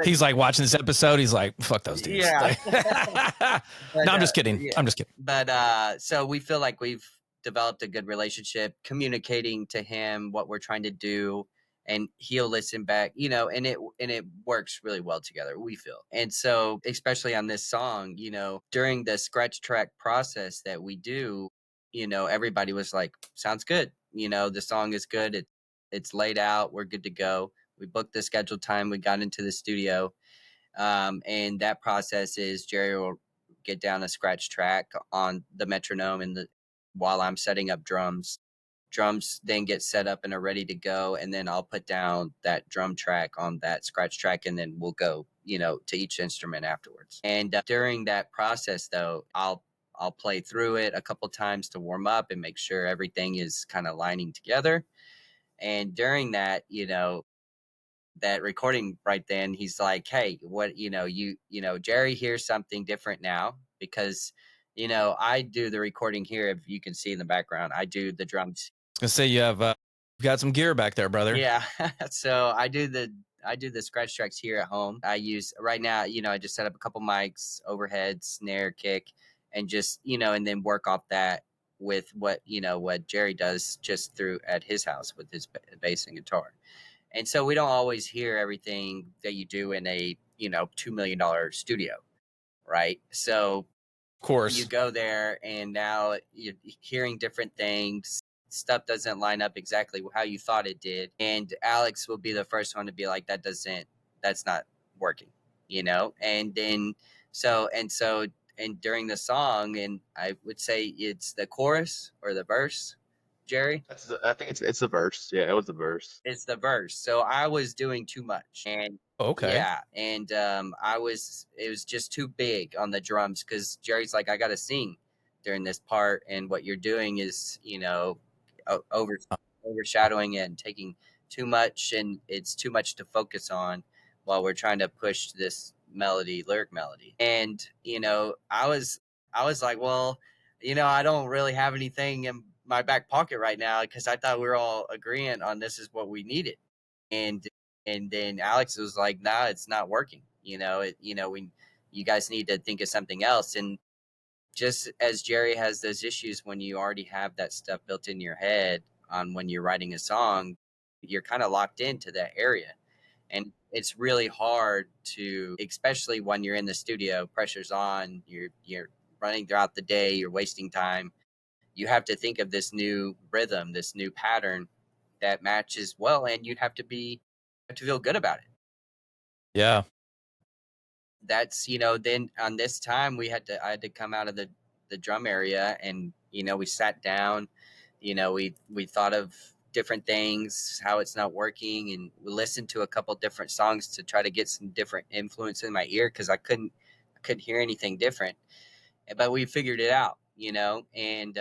He's like watching this episode. He's like, "Fuck those dudes." yeah. Like, But no, I'm just kidding. yeah, I'm just kidding. but so we feel like we've developed a good relationship, communicating to him what we're trying to do, and he'll listen back, and it works really well together. We feel, and so especially on this song, during the scratch track process that we do, everybody was like, "Sounds good." The song is good. It's laid out. We're good to go. We booked the scheduled time. We got into the studio. And that process is Jerry will get down a scratch track on the metronome while I'm setting up drums. Drums then get set up and are ready to go, and then I'll put down that drum track on that scratch track, and then we'll go, to each instrument afterwards. And during that process, though, I'll play through it a couple times to warm up and make sure everything is kind of lining together. And during that, that recording right then, he's like, "Hey, what, Jerry hears something different now because, I do the recording here. If you can see in the background, I do the drums." I was gonna say you've got some gear back there, brother. Yeah. So I do the scratch tracks here at home. I use right now, I just set up a couple mics, overhead, snare, kick, and just, and then work off that with what Jerry does just through at his house with his bass and guitar. And so we don't always hear everything that you do in a, $2 million studio, right? So Of you course. go there and now you're hearing different things. Stuff doesn't line up exactly how you thought it did. And Alex will be the first one to be like, that's not working, And then, and during the song, and I would say it's the chorus or the verse, Jerry. I think it's the verse. Yeah, it was the verse. It's the verse. So I was doing too much. And Okay. yeah, and it was just too big on the drums because Jerry's like, I got to sing during this part. And what you're doing is, overshadowing it and taking too much. And it's too much to focus on while we're trying to push this lyric melody. And, I was like, well, I don't really have anything in my back pocket right now because I thought we were all agreeing on this is what we needed. And and then Alex was like, "Nah, it's not working. You guys need to think of something else." And just as Jerry has those issues when you already have that stuff built in your head on when you're writing a song, you're kind of locked into that area. And it's really hard to, especially when you're in the studio, pressure's on, you're running throughout the day, you're wasting time. You have to think of this new rhythm, this new pattern, that matches well, and you have to feel good about it. Yeah. That's, then on this time I had to come out of the drum area, and we sat down, we thought of different things, how it's not working, and we listened to a couple different songs to try to get some different influence in my ear, because I couldn't hear anything different, but we figured it out, and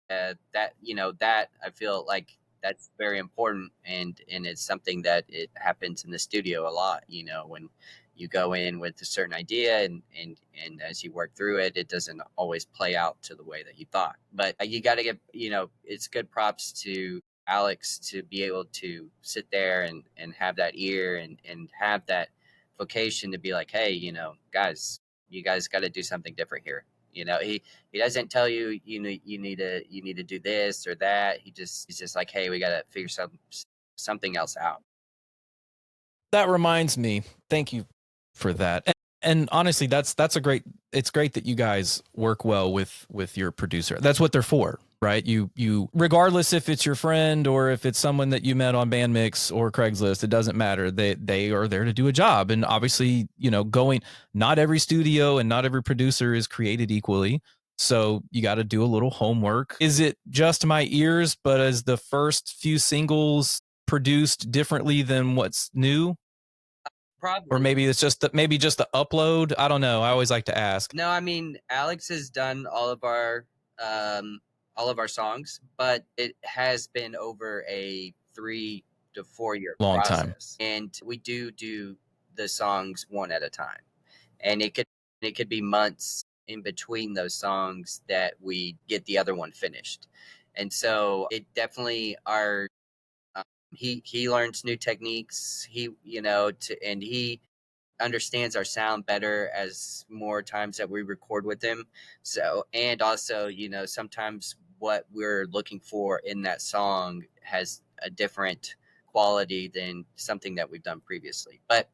that I feel like that's very important, and it's something that it happens in the studio a lot, when you go in with a certain idea, and as you work through it, it doesn't always play out to the way that you thought, but you got to get, it's good props to Alex to be able to sit there and have that ear, and have that vocation to be like, hey, guys, you guys got to do something different here. He doesn't tell you, you need to do this or that. He's just like, hey, we got to figure something else out. That reminds me. Thank you for that. And honestly, it's great that you guys work well with your producer. That's what they're for, right? You regardless if it's your friend or if it's someone that you met on Bandmix or Craigslist, it doesn't matter. They are there to do a job. And obviously, not every studio and not every producer is created equally. So you got to do a little homework. Is it just my ears, but as the first few singles produced differently than what's new? Probably. Or maybe it's just the upload. I don't know. I always like to ask. No, I mean, Alex has done all of our songs, but it has been over a 3 to 4 year Long process. time. And we do the songs one at a time. And it could be months in between those songs that we get the other one finished. And so it definitely he learns new techniques. And he understands our sound better as more times that we record with him. So, and also, sometimes what we're looking for in that song has a different quality than something that we've done previously. But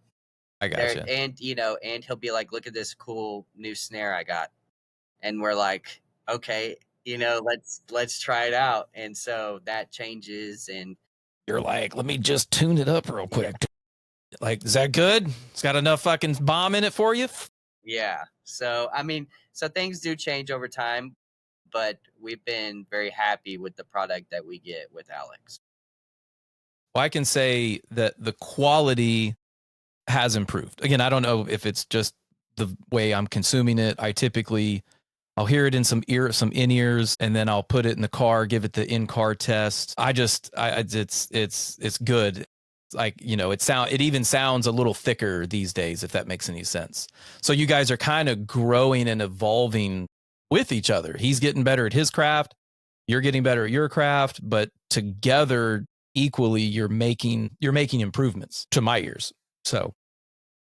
I gotcha. and he'll be like, look at this cool new snare I got. And we're like, okay, let's try it out. And so that changes, and you're like, let me just tune it up real quick. Yeah. Like, is that good? It's got enough fucking bomb in it for you? Yeah. So, I mean, so things do change over time, but we've been very happy with the product that we get with Alex. Well, I can say that the quality has improved. Again, I don't know if it's just the way I'm consuming it. I'll hear it in some in-ears, and then I'll put it in the car, give it the in-car test. It's good. Like, it even sounds a little thicker these days, if that makes any sense. So you guys are kind of growing and evolving with each other. He's getting better at his craft, you're getting better at your craft, but together equally you're making improvements to my ears. So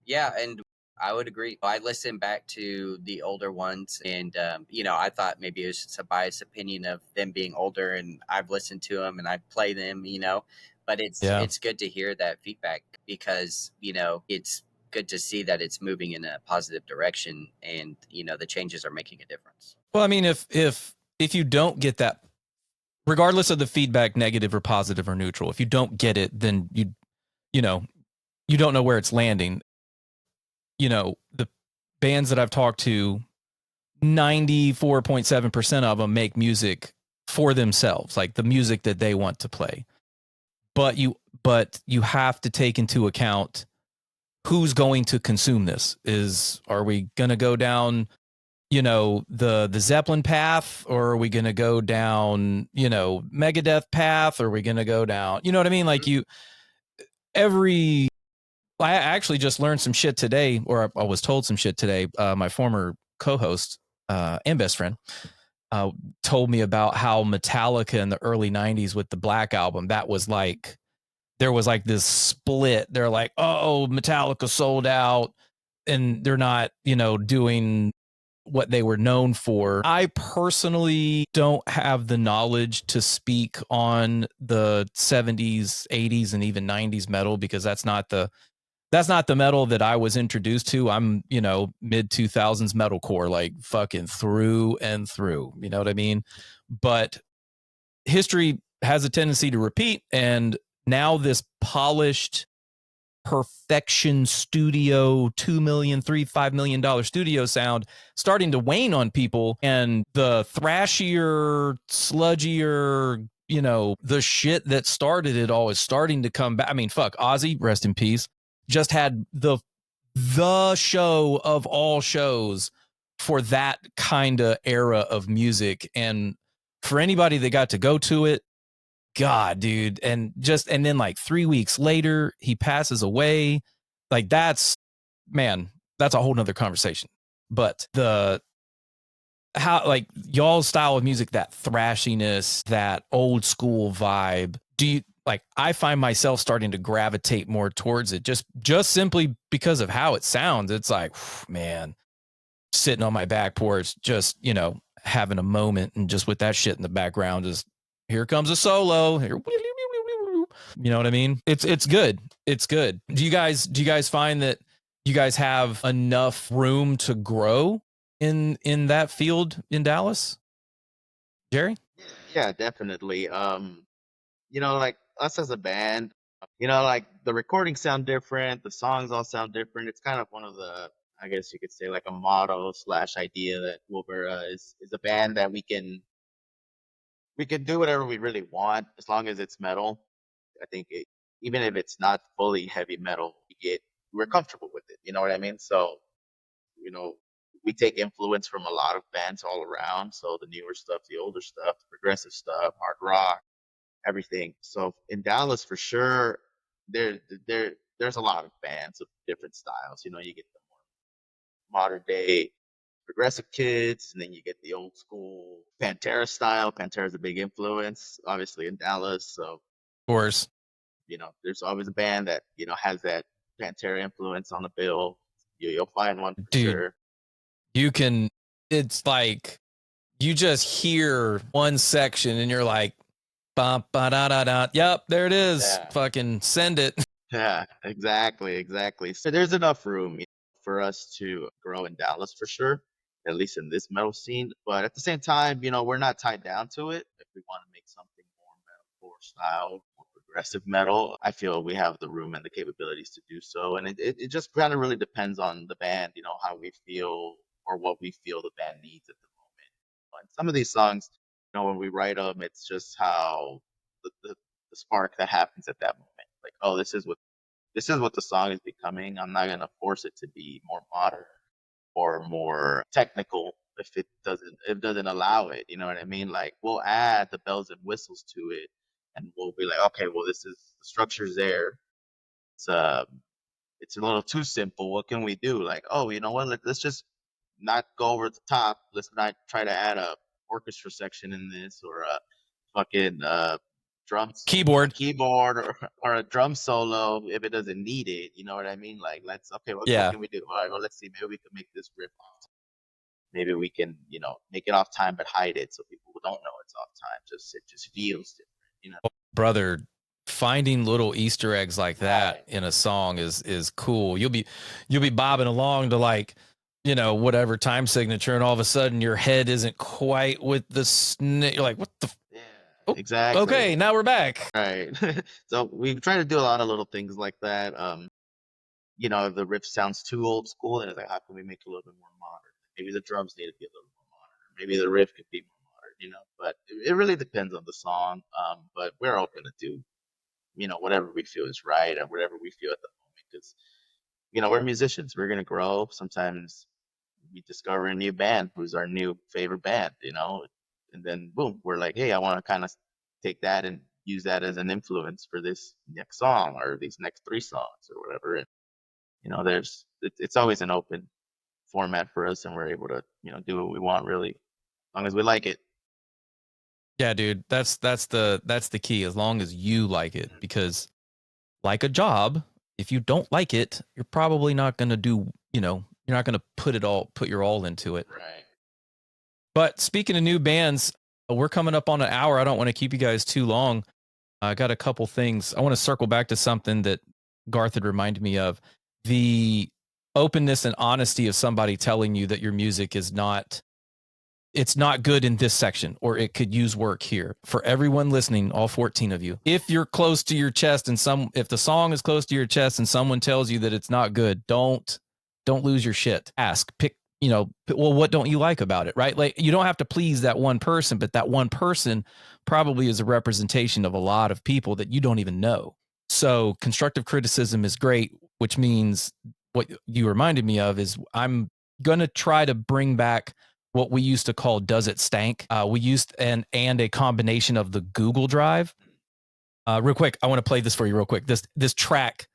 yeah, and I would agree. I listened back to the older ones, and I thought maybe it was just a biased opinion of them being older, and I've listened to them and I play them, but it's good to hear that feedback, because it's good to see that it's moving in a positive direction, and the changes are making a difference. Well, I mean, if you don't get that, regardless of the feedback, negative or positive or neutral, if you don't get it, then you don't know where it's landing. The bands that I've talked to, 94.7% of them make music for themselves, like the music that they want to play. But you have to take into account who's going to consume this. Are we going to go down, the Zeppelin path, or are we going to go down, Megadeth path, or are we going to go down, you know what I mean? Like I actually just learned some shit today, or I was told some shit today. My former co-host and best friend told me about how Metallica in the early 90s with the Black Album, that was like, there was like this split. They're like, oh, Metallica sold out and they're not, doing what they were known for. I personally don't have the knowledge to speak on the 70s, 80s, and even 90s metal, because that's not the metal that I was introduced to. I'm, mid 2000s metalcore, like fucking through and through. You know what I mean? But history has a tendency to repeat. And now this polished perfection studio, $2 million, $5 million studio sound starting to wane on people. And the thrashier, sludgier, the shit that started it all is starting to come back. I mean, fuck, Ozzy, rest in peace, just had the show of all shows for that kind of era of music. And for anybody that got to go to it, God, dude. And then like 3 weeks later, he passes away. Like that's a whole nother conversation. But how like y'all's style of music, that thrashiness, that old school vibe, do you like, I find myself starting to gravitate more towards it just simply because of how it sounds. It's like, man, sitting on my back porch, just, having a moment, and just with that shit in the background, just here comes a solo. Here, you know what I mean? It's good. It's good. Do you guys find that you guys have enough room to grow in that field in Dallas, Jerry? Yeah, definitely. Like us as a band, like the recordings sound different, the songs all sound different. It's kind of one of the, I guess you could say, like a motto slash idea that Wolvera is a band that we can do whatever we really want as long as it's metal. I think even if it's not fully heavy metal, we're comfortable with it. You know what I mean? So, you know, we take influence from a lot of bands all around. So the newer stuff, the older stuff, the progressive stuff, hard rock, everything. So in Dallas, for sure, there there's a lot of bands of different styles. You get the more modern day progressive kids, and then you get the old school Pantera style. Pantera's a big influence, obviously, in Dallas. So, Of course. there's always a band that, has that Pantera influence on the bill. You'll find one for Dude, sure. you can, it's like you just hear one section and you're like, bum, ba, da, da, da. Yep, there it is. Yeah. Fucking send it. Yeah, exactly. So there's enough room, for us to grow in Dallas for sure, at least in this metal scene. But at the same time, we're not tied down to it. If we want to make something more metalcore style, more progressive metal, I feel we have the room and the capabilities to do so. And it just kind of really depends on the band, how we feel or what we feel the band needs at the moment. And some of these songs, when we write them, it's just how the spark that happens at that moment. Like, oh, this is what the song is becoming. I'm not gonna force it to be more modern or more technical if it doesn't allow it. You know what I mean? Like, we'll add the bells and whistles to it, and we'll be like, okay, well, this is the structure's there. It's it's a little too simple. What can we do? Like, oh, you know what? Let's just not go over the top. Let's not try to add a orchestra section in this, or a fucking keyboard, or a drum solo if it doesn't need it. You know what I mean? Like, okay, what can we do? All right, well, let's see. Maybe we can make this riff off time. Maybe we can, make it off time but hide it so people don't know it's off time. It just feels different. Brother, finding little Easter eggs like that Right. in a song is cool. You'll be bobbing along to like, whatever time signature, and all of a sudden your head isn't quite with the you're like, what the Yeah, oh, exactly. okay, now we're back. Right. So we try to do a lot of little things like that. If the riff sounds too old school, then it's like, how can we make it a little bit more modern? Maybe the drums need to be a little more modern. Maybe the riff could be more modern. But it really depends on the song. But we're open to do, whatever we feel is right and whatever we feel at the moment. Because, we're musicians. We're gonna grow. Sometimes we discover a new band who's our new favorite band, and then boom, we're like, hey, I want to kind of take that and use that as an influence for this next song or these next three songs or whatever. And it's always an open format for us, and we're able to do what we want, really, as long as we like it. Yeah, dude, that's the key. As long as you like it, because like a job, if you don't like it, you're probably not going to do, you're not going to put your all into it. Right. But speaking of new bands, we're coming up on an hour. I don't want to keep you guys too long. I got a couple things. I want to circle back to something that Garth had reminded me of. The openness and honesty of somebody telling you that your music is not it's not good in this section, or it could use work here. For everyone listening, all 14 of you, if you're close to your chest and if the song is close to your chest and someone tells you that it's not good, don't lose your shit. Ask, pick, well, what don't you like about it, right? Like, you don't have to please that one person, but that one person probably is a representation of a lot of people that you don't even know. So constructive criticism is great, which means what you reminded me of is I'm going to try to bring back what we used to call Does It Stank? We used and a combination of the Google Drive. Real quick, I want to play this for you real quick. This track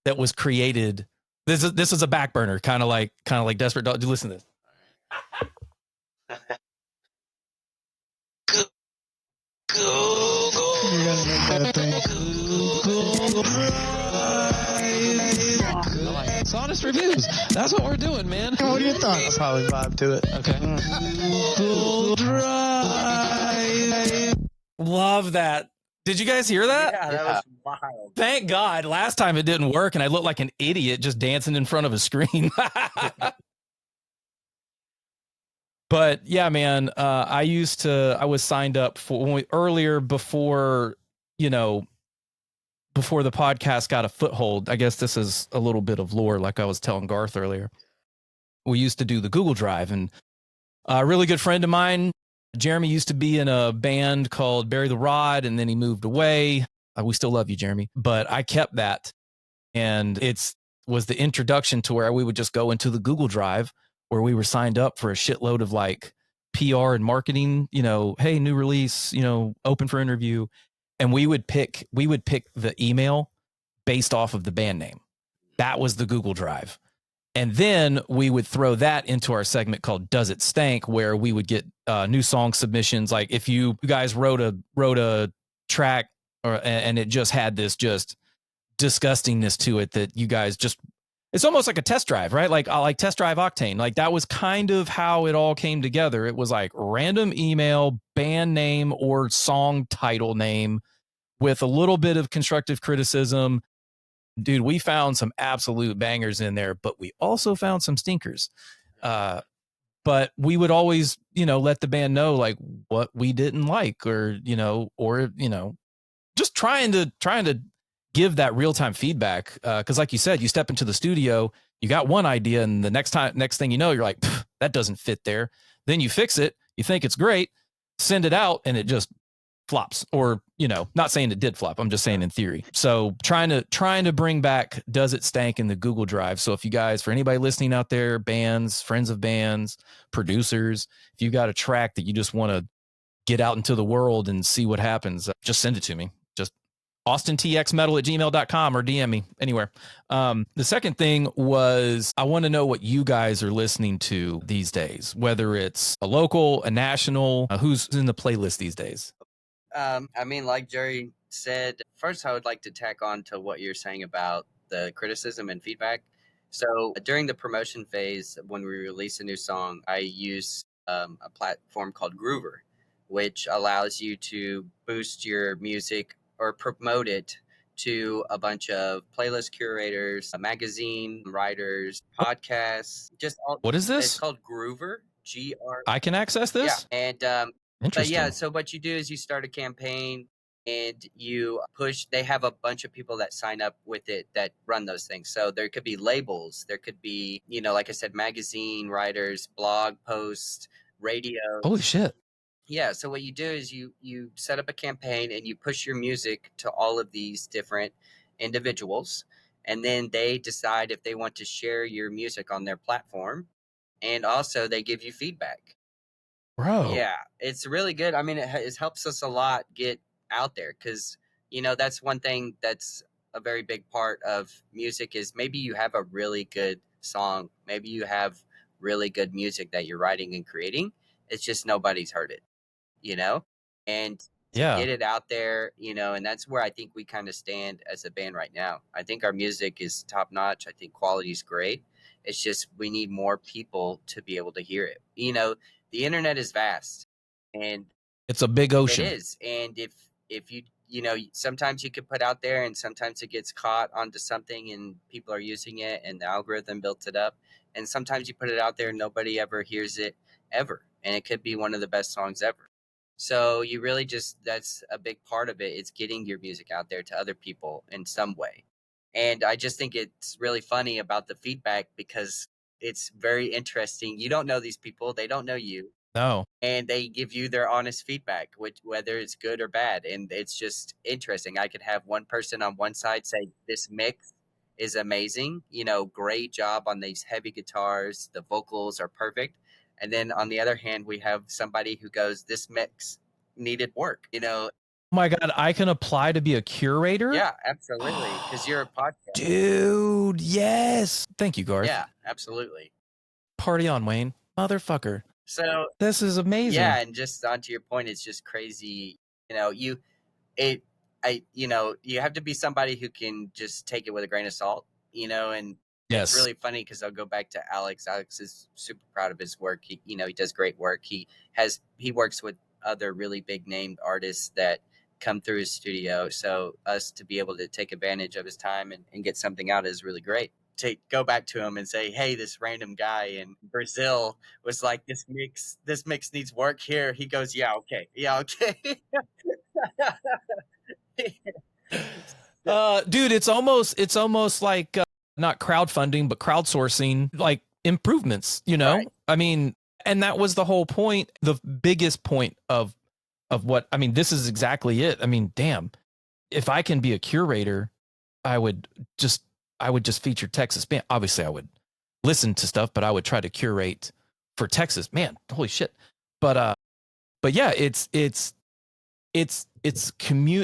that was created. This is a back burner, kind of like Desperate Dog. Listen to this. It's honest reviews. That's what we're doing, man. What are your thoughts? I'll probably vibe to it. Okay. Love that. Did you guys hear that? Yeah, that was wild. Thank God. Last time it didn't work, and I looked like an idiot just dancing in front of a screen. But yeah, man, I was signed up for earlier before the podcast got a foothold. I guess this is a little bit of lore, like I was telling Garth earlier. We used to do the Google Drive, and a really good friend of mine, Jeremy, used to be in a band called Bury the Rod, and then he moved away. We still love you, Jeremy, but I kept that, and was the introduction to where we would just go into the Google Drive, where we were signed up for a shitload of like PR and marketing, hey, new release, open for interview. And we would pick the email based off of the band name. That was the Google Drive. And then we would throw that into our segment called Does It Stank, where we would get new song submissions. Like if you guys wrote a track and it just had this just disgustingness to it that you guys just, it's almost like a test drive, right? Like Test Drive Octane. Like that was kind of how it all came together. It was like random email, band name or song title name with a little bit of constructive criticism. Dude, we found some absolute bangers in there, but we also found some stinkers. But we would always, let the band know like what we didn't like, or just trying to give that real-time feedback. Cause like you said, you step into the studio, you got one idea, and the next thing you know, you're like, that doesn't fit there. Then you fix it. You think it's great, send it out, and it just flops. Or, not saying it did flop. I'm just saying in theory. So trying to bring back Does It Stank in the Google Drive. So if you guys, for anybody listening out there, bands, friends of bands, producers, if you got a track that you just want to get out into the world and see what happens, just send it to me. Just austintxmetal@gmail.com or DM me anywhere. The second thing was I want to know what you guys are listening to these days, whether it's a local, a national, who's in the playlist these days. Like Jerry said, first I would like to tack on to what you're saying about the criticism and feedback. So during the promotion phase, when we release a new song, I use a platform called Groover, which allows you to boost your music or promote it to a bunch of playlist curators, magazine writers, podcasts, just all. What is this? It's called Groover, G-R. I can access this? Yeah, and but Interesting. yeah, so what you do is you start a campaign and you push. They have a bunch of people that sign up with it that run those things. So there could be labels, there could be, like I said, magazine writers, blog posts, radio. Holy shit. Yeah, so what you do is you set up a campaign and you push your music to all of these different individuals, and then they decide if they want to share your music on their platform, and also they give you feedback. Bro. Yeah, it's really good. I mean, it helps us a lot get out there because, that's one thing that's a very big part of music is maybe you have a really good song. Maybe you have really good music that you're writing and creating. It's just nobody's heard it, and to get it out there, and that's where I think we kind of stand as a band right now. I think our music is top notch. I think quality is great. It's just we need more people to be able to hear it. The internet is vast, and it's a big ocean. It is, and if you sometimes you can put out there, and sometimes it gets caught onto something, and people are using it, and the algorithm built it up, and sometimes you put it out there, and nobody ever hears it ever. and it could be one of the best songs ever. So you really that's a big part of it. It's getting your music out there to other people in some way. And I just think it's really funny about the feedback because it's very interesting. You don't know these people, they don't know you, No. and they give you their honest feedback, which whether it's good or bad. And it's just interesting. I could have one person on one side say this mix is amazing, great job on these heavy guitars, the vocals are perfect. And then on the other hand, we have somebody who goes, this mix needed work. Oh my God, I can apply to be a curator? Yeah, absolutely, because you're a podcast. Dude, yes. Thank you, Garth. Yeah, absolutely. Party on, Wayne. Motherfucker. So this is amazing. Yeah, and just onto your point, it's just crazy. You have to be somebody who can just take it with a grain of salt, and yes. It's really funny because I'll go back to Alex. Alex is super proud of his work. He does great work. He works with other really big named artists that come through his studio. So us to be able to take advantage of his time and get something out is really great. To go back to him and say, hey, this random guy in Brazil was like, this mix needs work here. He goes, yeah, okay. Dude, it's almost like not crowdfunding, but crowdsourcing, like improvements, Right. I mean, and that was the whole point, the biggest point of what, I mean, this is exactly it. I mean, damn, if I can be a curator, I would just feature Texas band. Obviously I would listen to stuff, but I would try to curate for Texas, man, holy shit. But yeah, it's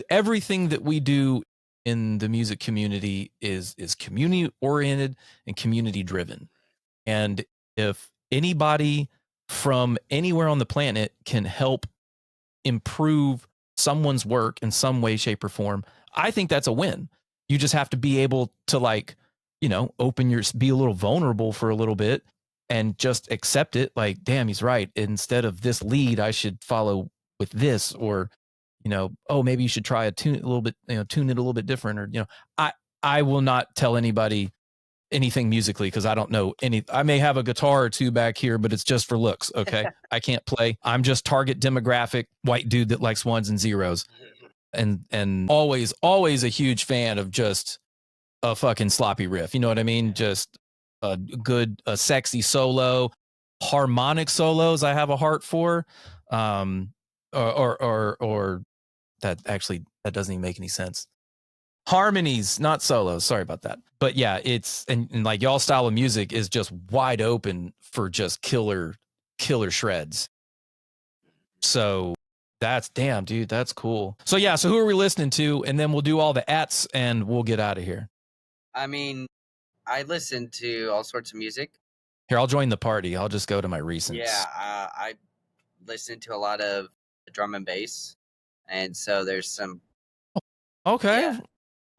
everything that we do in the music community is community oriented and community driven. And if anybody from anywhere on the planet can help improve someone's work in some way, shape, or form, I think that's a win. You just have to be able to be a little vulnerable for a little bit and just accept it. Like, damn, he's right. Instead of this lead, I should follow with this, or, oh, maybe you should try a tune a little bit, tune it a little bit different, or, I will not tell anybody anything musically because I don't know any. I may have a guitar or two back here, but it's just for looks. Okay. I can't play. I'm just target demographic white dude that likes ones and zeros. And always a huge fan of just a fucking sloppy riff. You know what I mean? Just a good, a sexy solo, harmonic solos I have a heart for. Or that doesn't even make any sense. Harmonies, not solos. Sorry about that. But yeah, it's and like y'all style of music is just wide open for just killer shreds. So that's damn, dude, that's cool. So yeah, so who are we listening to? And then we'll do all the ats and we'll get out of here. I mean, I listen to all sorts of music. Here, I'll join the party. I'll just go to my recents. Yeah, I listen to a lot of drum and bass, and so there's some. Okay. Yeah.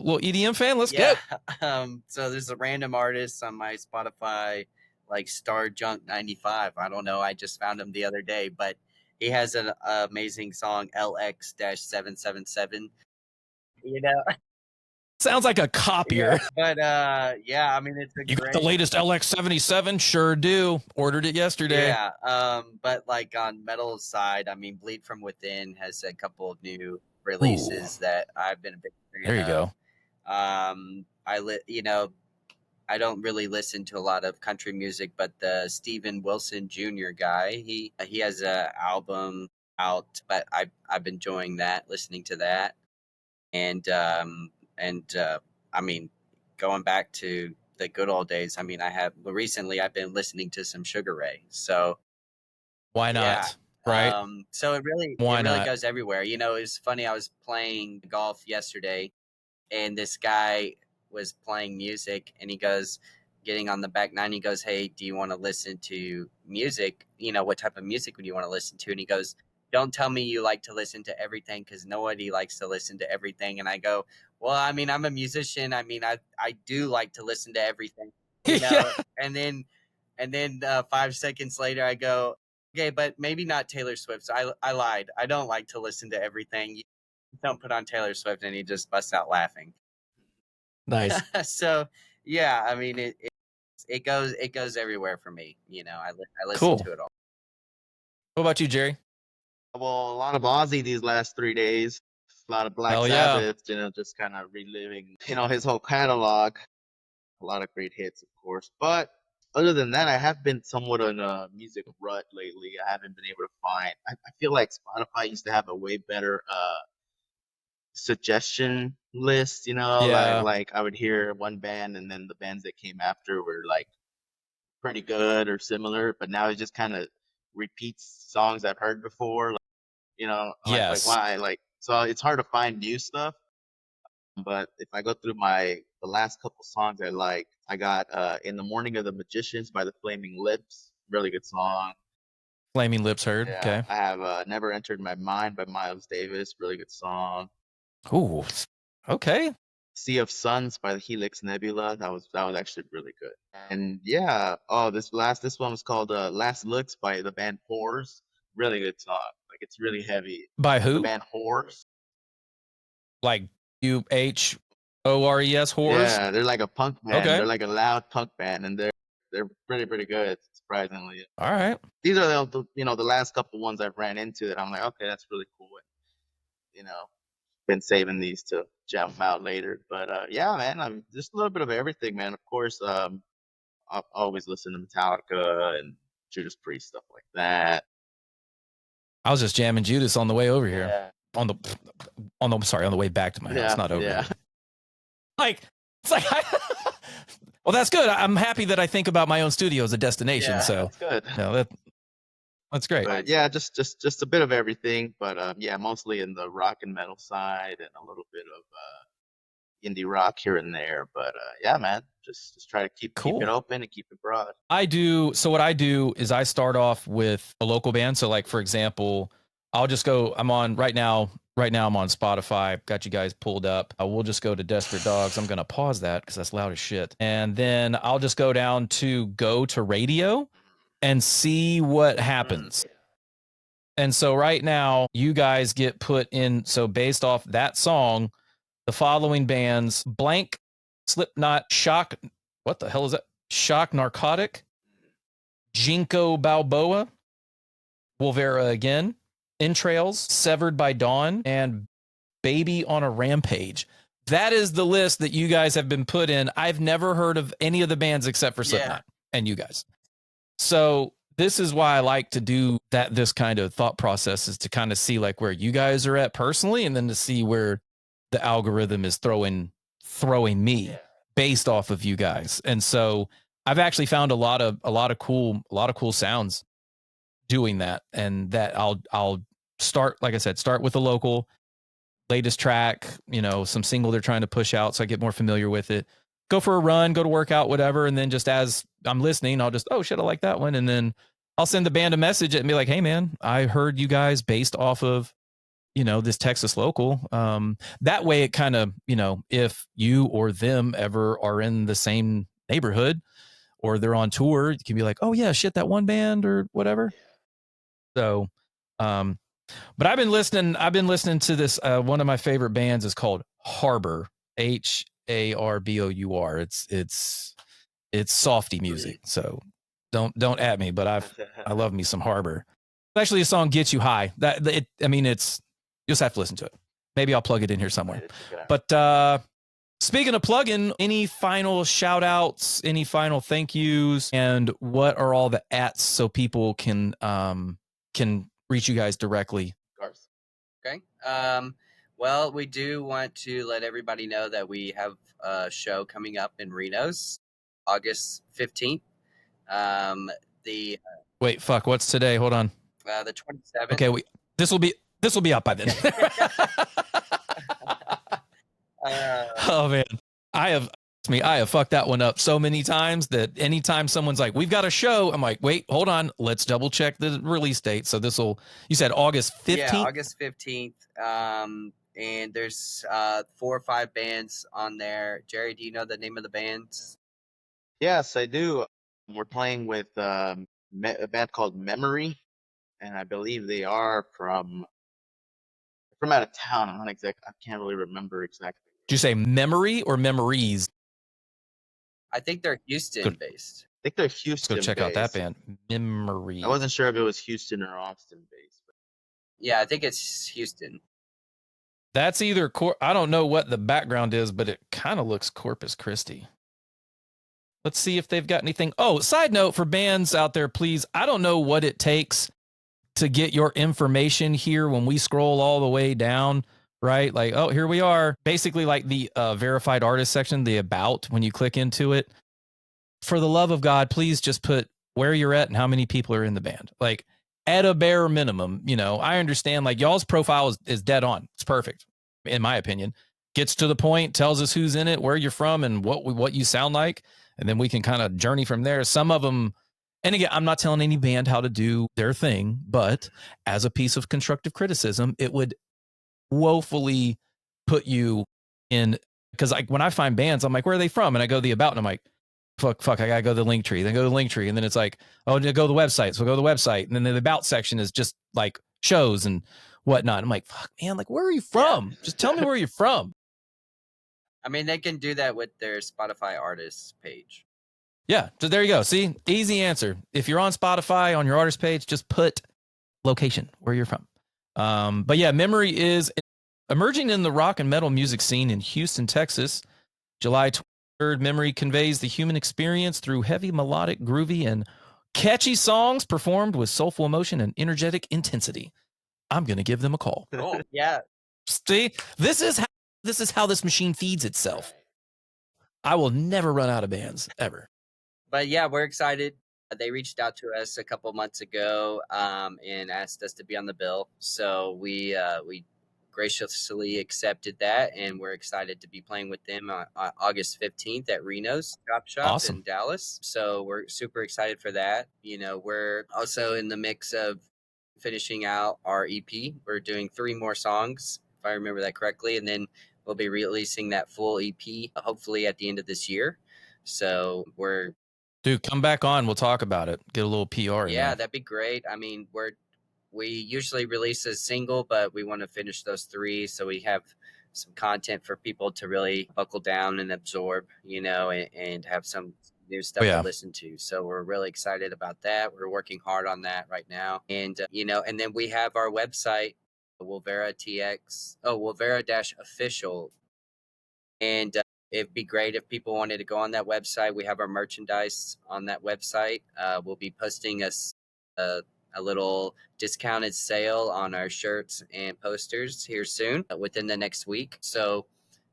Little EDM fan, let's Yeah. go. So there's a random artist on my Spotify, like Star Junk 95. I don't know. I just found him the other day, but he has an amazing song, LX-777. Sounds like a copier. Yeah, but yeah, I mean, it's a You great. got the latest LX-77? Sure do. Ordered it yesterday. Yeah. But like on metal side, I mean, Bleed From Within has a couple of new releases that I've been a big fan of. There you go. I don't really listen to a lot of country music, but the Steven Wilson Jr. guy, he has a album out, but I've been enjoying that, listening to that, and I mean, going back to the good old days. I mean, recently I've been listening to some Sugar Ray, so why not? Yeah. Right? So it really goes everywhere. It's funny. I was playing golf yesterday, and this guy was playing music, and he goes, getting on the back nine, he goes, hey, do you want to listen to music? What type of music would you want to listen to? And he goes, don't tell me you like to listen to everything, because nobody likes to listen to everything. And I go, well, I mean, I'm a musician. I mean, I do like to listen to everything, Yeah. And then 5 seconds later, I go, okay, but maybe not Taylor Swift. So I lied. I don't like to listen to everything. You don't put on Taylor Swift, and he just busts out laughing. Nice. So yeah, I mean, it goes everywhere for me. I listen Cool. to it all. What about you, Jerry? Well, a lot of Ozzy these last 3 days. A lot of Black Hell yeah. Sabbath, just kind of reliving, his whole catalog. A lot of great hits, of course. But other than that, I have been somewhat on a music rut lately. I haven't been able to find. I feel like Spotify used to have a way better suggestion list. Yeah. Like I would hear one band, and then the bands that came after were like pretty good or similar. But now it just kind of repeats songs I've heard before. Like Yes. why? So it's hard to find new stuff. But if I go through the last couple songs I like, I got "In the Morning of the Magicians" by the Flaming Lips, really good song. Flaming Lips heard. Yeah, Okay. I have "Never Entered My Mind" by Miles Davis, really good song. Ooh. Okay. "Sea of Suns" by the Helix Nebula, that was actually really good. And yeah, this one was called "Last Looks" by the band Whores, really good song. Like it's really heavy. By The who? band Whores. Like UHORES whores? Yeah, they're like a punk band. Okay. They're like a loud punk band, and they're pretty good, surprisingly. All right. These are the last couple ones I've ran into that I'm like, okay, that's really cool. And, been saving these to jam them out later. But yeah, man, I'm just a little bit of everything, man. Of course, I always listen to Metallica and Judas Priest, stuff like that. I was just jamming Judas on the way over here. Yeah. On the way back to my house, not over here. Like, it's like, well, that's good. I'm happy that I think about my own studio as a destination. Yeah, so that's good. No, that's great. But yeah, just a bit of everything. But yeah, mostly in the rock and metal side, and a little bit of indie rock here and there. But yeah, man, just try to keep it open and keep it broad. I do. So what I do is I start off with a local band. So like, for example, I'll just go, I'm on right now, I'm on Spotify. Got you guys pulled up. We'll just go to Desperate Dogs. I'm going to pause that because that's loud as shit. And then I'll just go down to go to radio and see what happens. And so right now you guys get put in. So based off that song, the following bands: Blank, Slipknot, Shock. What the hell is that? Shock Narcotic, Jinko Balboa, Wolvera again, Entrails, Severed by Dawn, and Baby on a Rampage. That is the list that you guys have been put in. I've never heard of any of the bands except for Slipknot and you guys. So this is why I like to do that. This kind of thought process is to kind of see like where you guys are at personally, and then to see where the algorithm is throwing me based off of you guys. And so I've actually found a lot of cool sounds doing that. And that I'll start, like I said, start with the local latest track, some single they're trying to push out, so I get more familiar with it. Go for a run, go to workout, whatever. And then just as I'm listening, I'll just, oh shit, I like that one. And then I'll send the band a message and be like, hey man, I heard you guys based off of, this Texas local. That way it kind of, if you or them ever are in the same neighborhood or they're on tour, you can be like, oh yeah, shit, that one band or whatever. So, but I've been listening to this. One of my favorite bands is called Harbor, Harbour. It's softy music. So don't at me, but I love me some Harbor. Especially a song Gets You High. It's, you just have to listen to it. Maybe I'll plug it in here somewhere. But speaking of plugging, any final shout outs, any final thank yous, and what are all the ats so people can reach you guys directly? Okay. Well, we do want to let everybody know that we have a show coming up in Reno's August 15th. Wait, fuck, what's today? Hold on. The 27th. Okay, this will be up by then. Oh man, I have fucked that one up so many times that anytime someone's like, we've got a show, I'm like, wait, hold on, let's double check the release date. So you said August 15th? Yeah, August 15th. And there's 4 or 5 bands on there. Jerry, do you know the name of the bands? Yes, I do. We're playing with a band called Memory, and I believe they are from out of town. I can't really remember exactly. Did you say Memory or Memories? I think they're Houston based. think they're Let's go Houston check out that based. band. Memory. I wasn't sure if it was Houston or Austin based. Yeah, I think it's Houston. That's either I don't know what the background is, but it kind of looks Corpus Christi. Let's see if they've got anything. Oh, side note for bands out there, please. I don't know what it takes to get your information here when we scroll all the way down, right? Like, oh, here we are. Basically like the verified artist section, the about, when you click into it. For the love of God, please just put where you're at and how many people are in the band. Like at a bare minimum, you know, I understand like y'all's profile is dead on. It's perfect, in my opinion. Gets to the point, tells us who's in it, where you're from, and what you sound like. And then we can kind of journey from there. Some of them, and again, I'm not telling any band how to do their thing, but as a piece of constructive criticism, it would woefully put you in, because like when I find bands, I'm like, where are they from? And I go to the about and I'm like, fuck, I gotta go to the link tree. Then go to the link tree. And then it's like, oh, go to the website. So go to the website. And then the about section is just like shows and whatnot. I'm like, fuck, man, like, where are you from? Just tell me where you're from. I mean, they can do that with their Spotify artists page. Yeah, so there you go. See, easy answer. If you're on Spotify on your artist page, just put location where you're from. But yeah, Memory is emerging in the rock and metal music scene in Houston, Texas. July 23rd, Memory conveys the human experience through heavy, melodic, groovy, and catchy songs performed with soulful emotion and energetic intensity. I'm going to give them a call. Cool. Yeah. See, this is how this machine feeds itself. I will never run out of bands, ever. But yeah, we're excited. They reached out to us a couple months ago and asked us to be on the bill. So we graciously accepted that, and we're excited to be playing with them on August 15th at Reno's Chop Shop in Dallas. So we're super excited for that. You know, we're also in the mix of finishing out our EP. We're doing 3 more songs, if I remember that correctly, and then we'll be releasing that full EP hopefully at the end of this year. So we're Dude, come back on. We'll talk about it. Get a little PR in yeah, there. that'd be great. I mean, we usually release a single, but we want to finish those 3 so we have some content for people to really buckle down and absorb, you know, and have some new stuff to listen to. So we're really excited about that. We're working hard on that right now. And, you know, and then we have our website, Wolvera-official. And it'd be great if people wanted to go on that website. We have our merchandise on that website. We'll be posting a little discounted sale on our shirts and posters here soon within the next week. So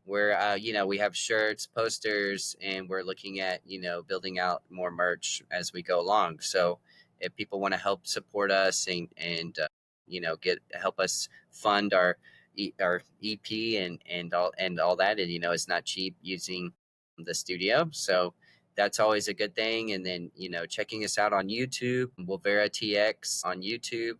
we're, you know, we have shirts, posters, and we're looking at, you know, building out more merch as we go along. So if people want to help support us and you know, help us fund our EP and all that, and you know, it's not cheap using the studio, so that's always a good thing. And then, you know, checking us out on YouTube, Wolvera TX on YouTube,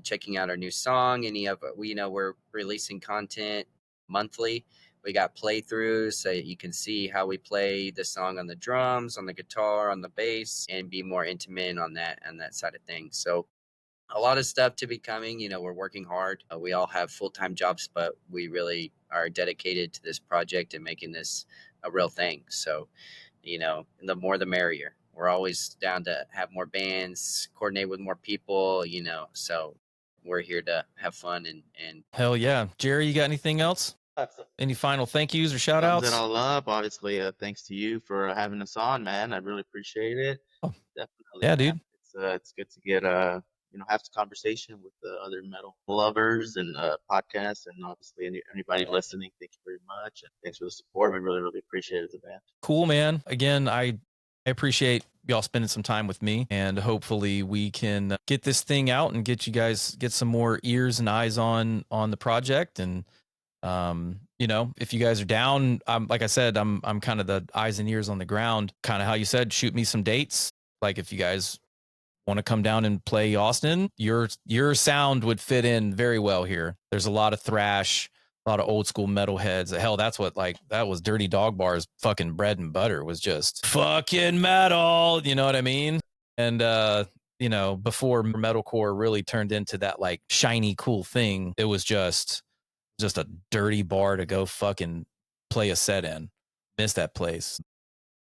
checking out our new song. You know, we're releasing content monthly. We got playthroughs so you can see how we play the song on the drums, on the guitar, on the bass, and be more intimate on that side of things. So a lot of stuff to be coming. You know, we're working hard. We all have full-time jobs, but we really are dedicated to this project and making this a real thing. So, you know, the more the merrier. We're always down to have more bands, coordinate with more people, you know, so we're here to have fun and hell yeah. Jerry, you got anything else? Any final thank yous or shout outs? Sums it all up. Obviously, thanks to you for having us on, man. I really appreciate it. Oh, Definitely. yeah, man. dude. It's good to get you know, have some conversation with the other metal lovers and podcasts, and obviously anybody listening. Thank you very much, and thanks for the support. We really appreciate it as a band. Cool, man. Again, I appreciate y'all spending some time with me, and hopefully we can get this thing out and get some more ears and eyes on the project. And you know, if you guys are down, like I said, I'm kind of the eyes and ears on the ground, kind of how you said, shoot me some dates. Like if you guys want to come down and play Austin, your sound would fit in very well here. There's a lot of thrash, a lot of old school metalheads. Hell, that was Dirty Dog Bar's fucking bread and butter, was just fucking metal. You know what I mean? And you know, before metalcore really turned into that like shiny cool thing, it was just a dirty bar to go fucking play a set in. Miss that place.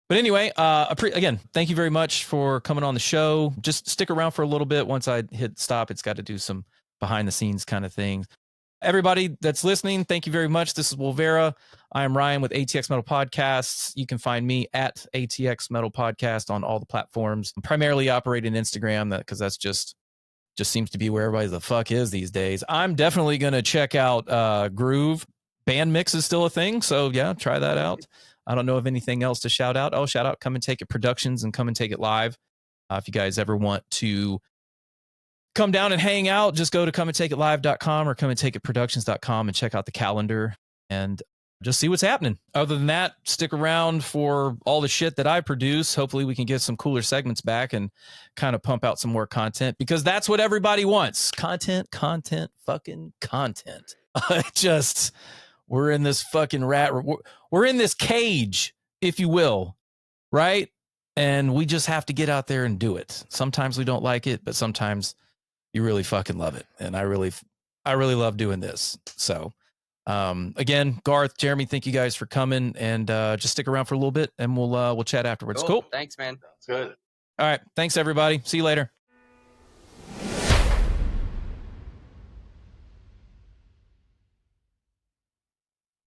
But anyway, again, thank you very much for coming on the show. Just stick around for a little bit. Once I hit stop, it's got to do some behind the scenes kind of things. Everybody that's listening, thank you very much. This is Wolvera. I am Ryan with ATX Metal Podcasts. You can find me at ATX Metal Podcast on all the platforms. I'm primarily operating Instagram because that's just seems to be where everybody the fuck is these days. I'm definitely going to check out Groove. Band Mix is still a thing. So yeah, try that out. I don't know of anything else to shout out. Oh, shout out Come and Take It Productions and Come and Take It Live. If you guys ever want to come down and hang out, just go to comeandtakeitlive.com or comeandtakeitproductions.com and check out the calendar and just see what's happening. Other than that, stick around for all the shit that I produce. Hopefully we can get some cooler segments back and kind of pump out some more content because that's what everybody wants. Content, fucking content. We're in this fucking we're in this cage, if you will, right? And we just have to get out there and do it. Sometimes we don't like it, but sometimes you really fucking love it. And I really love doing this. So again, Garth, Jeremy, thank you guys for coming, and just stick around for a little bit and we'll chat afterwards. Cool. Thanks, man. That's good. All right. Thanks everybody. See you later.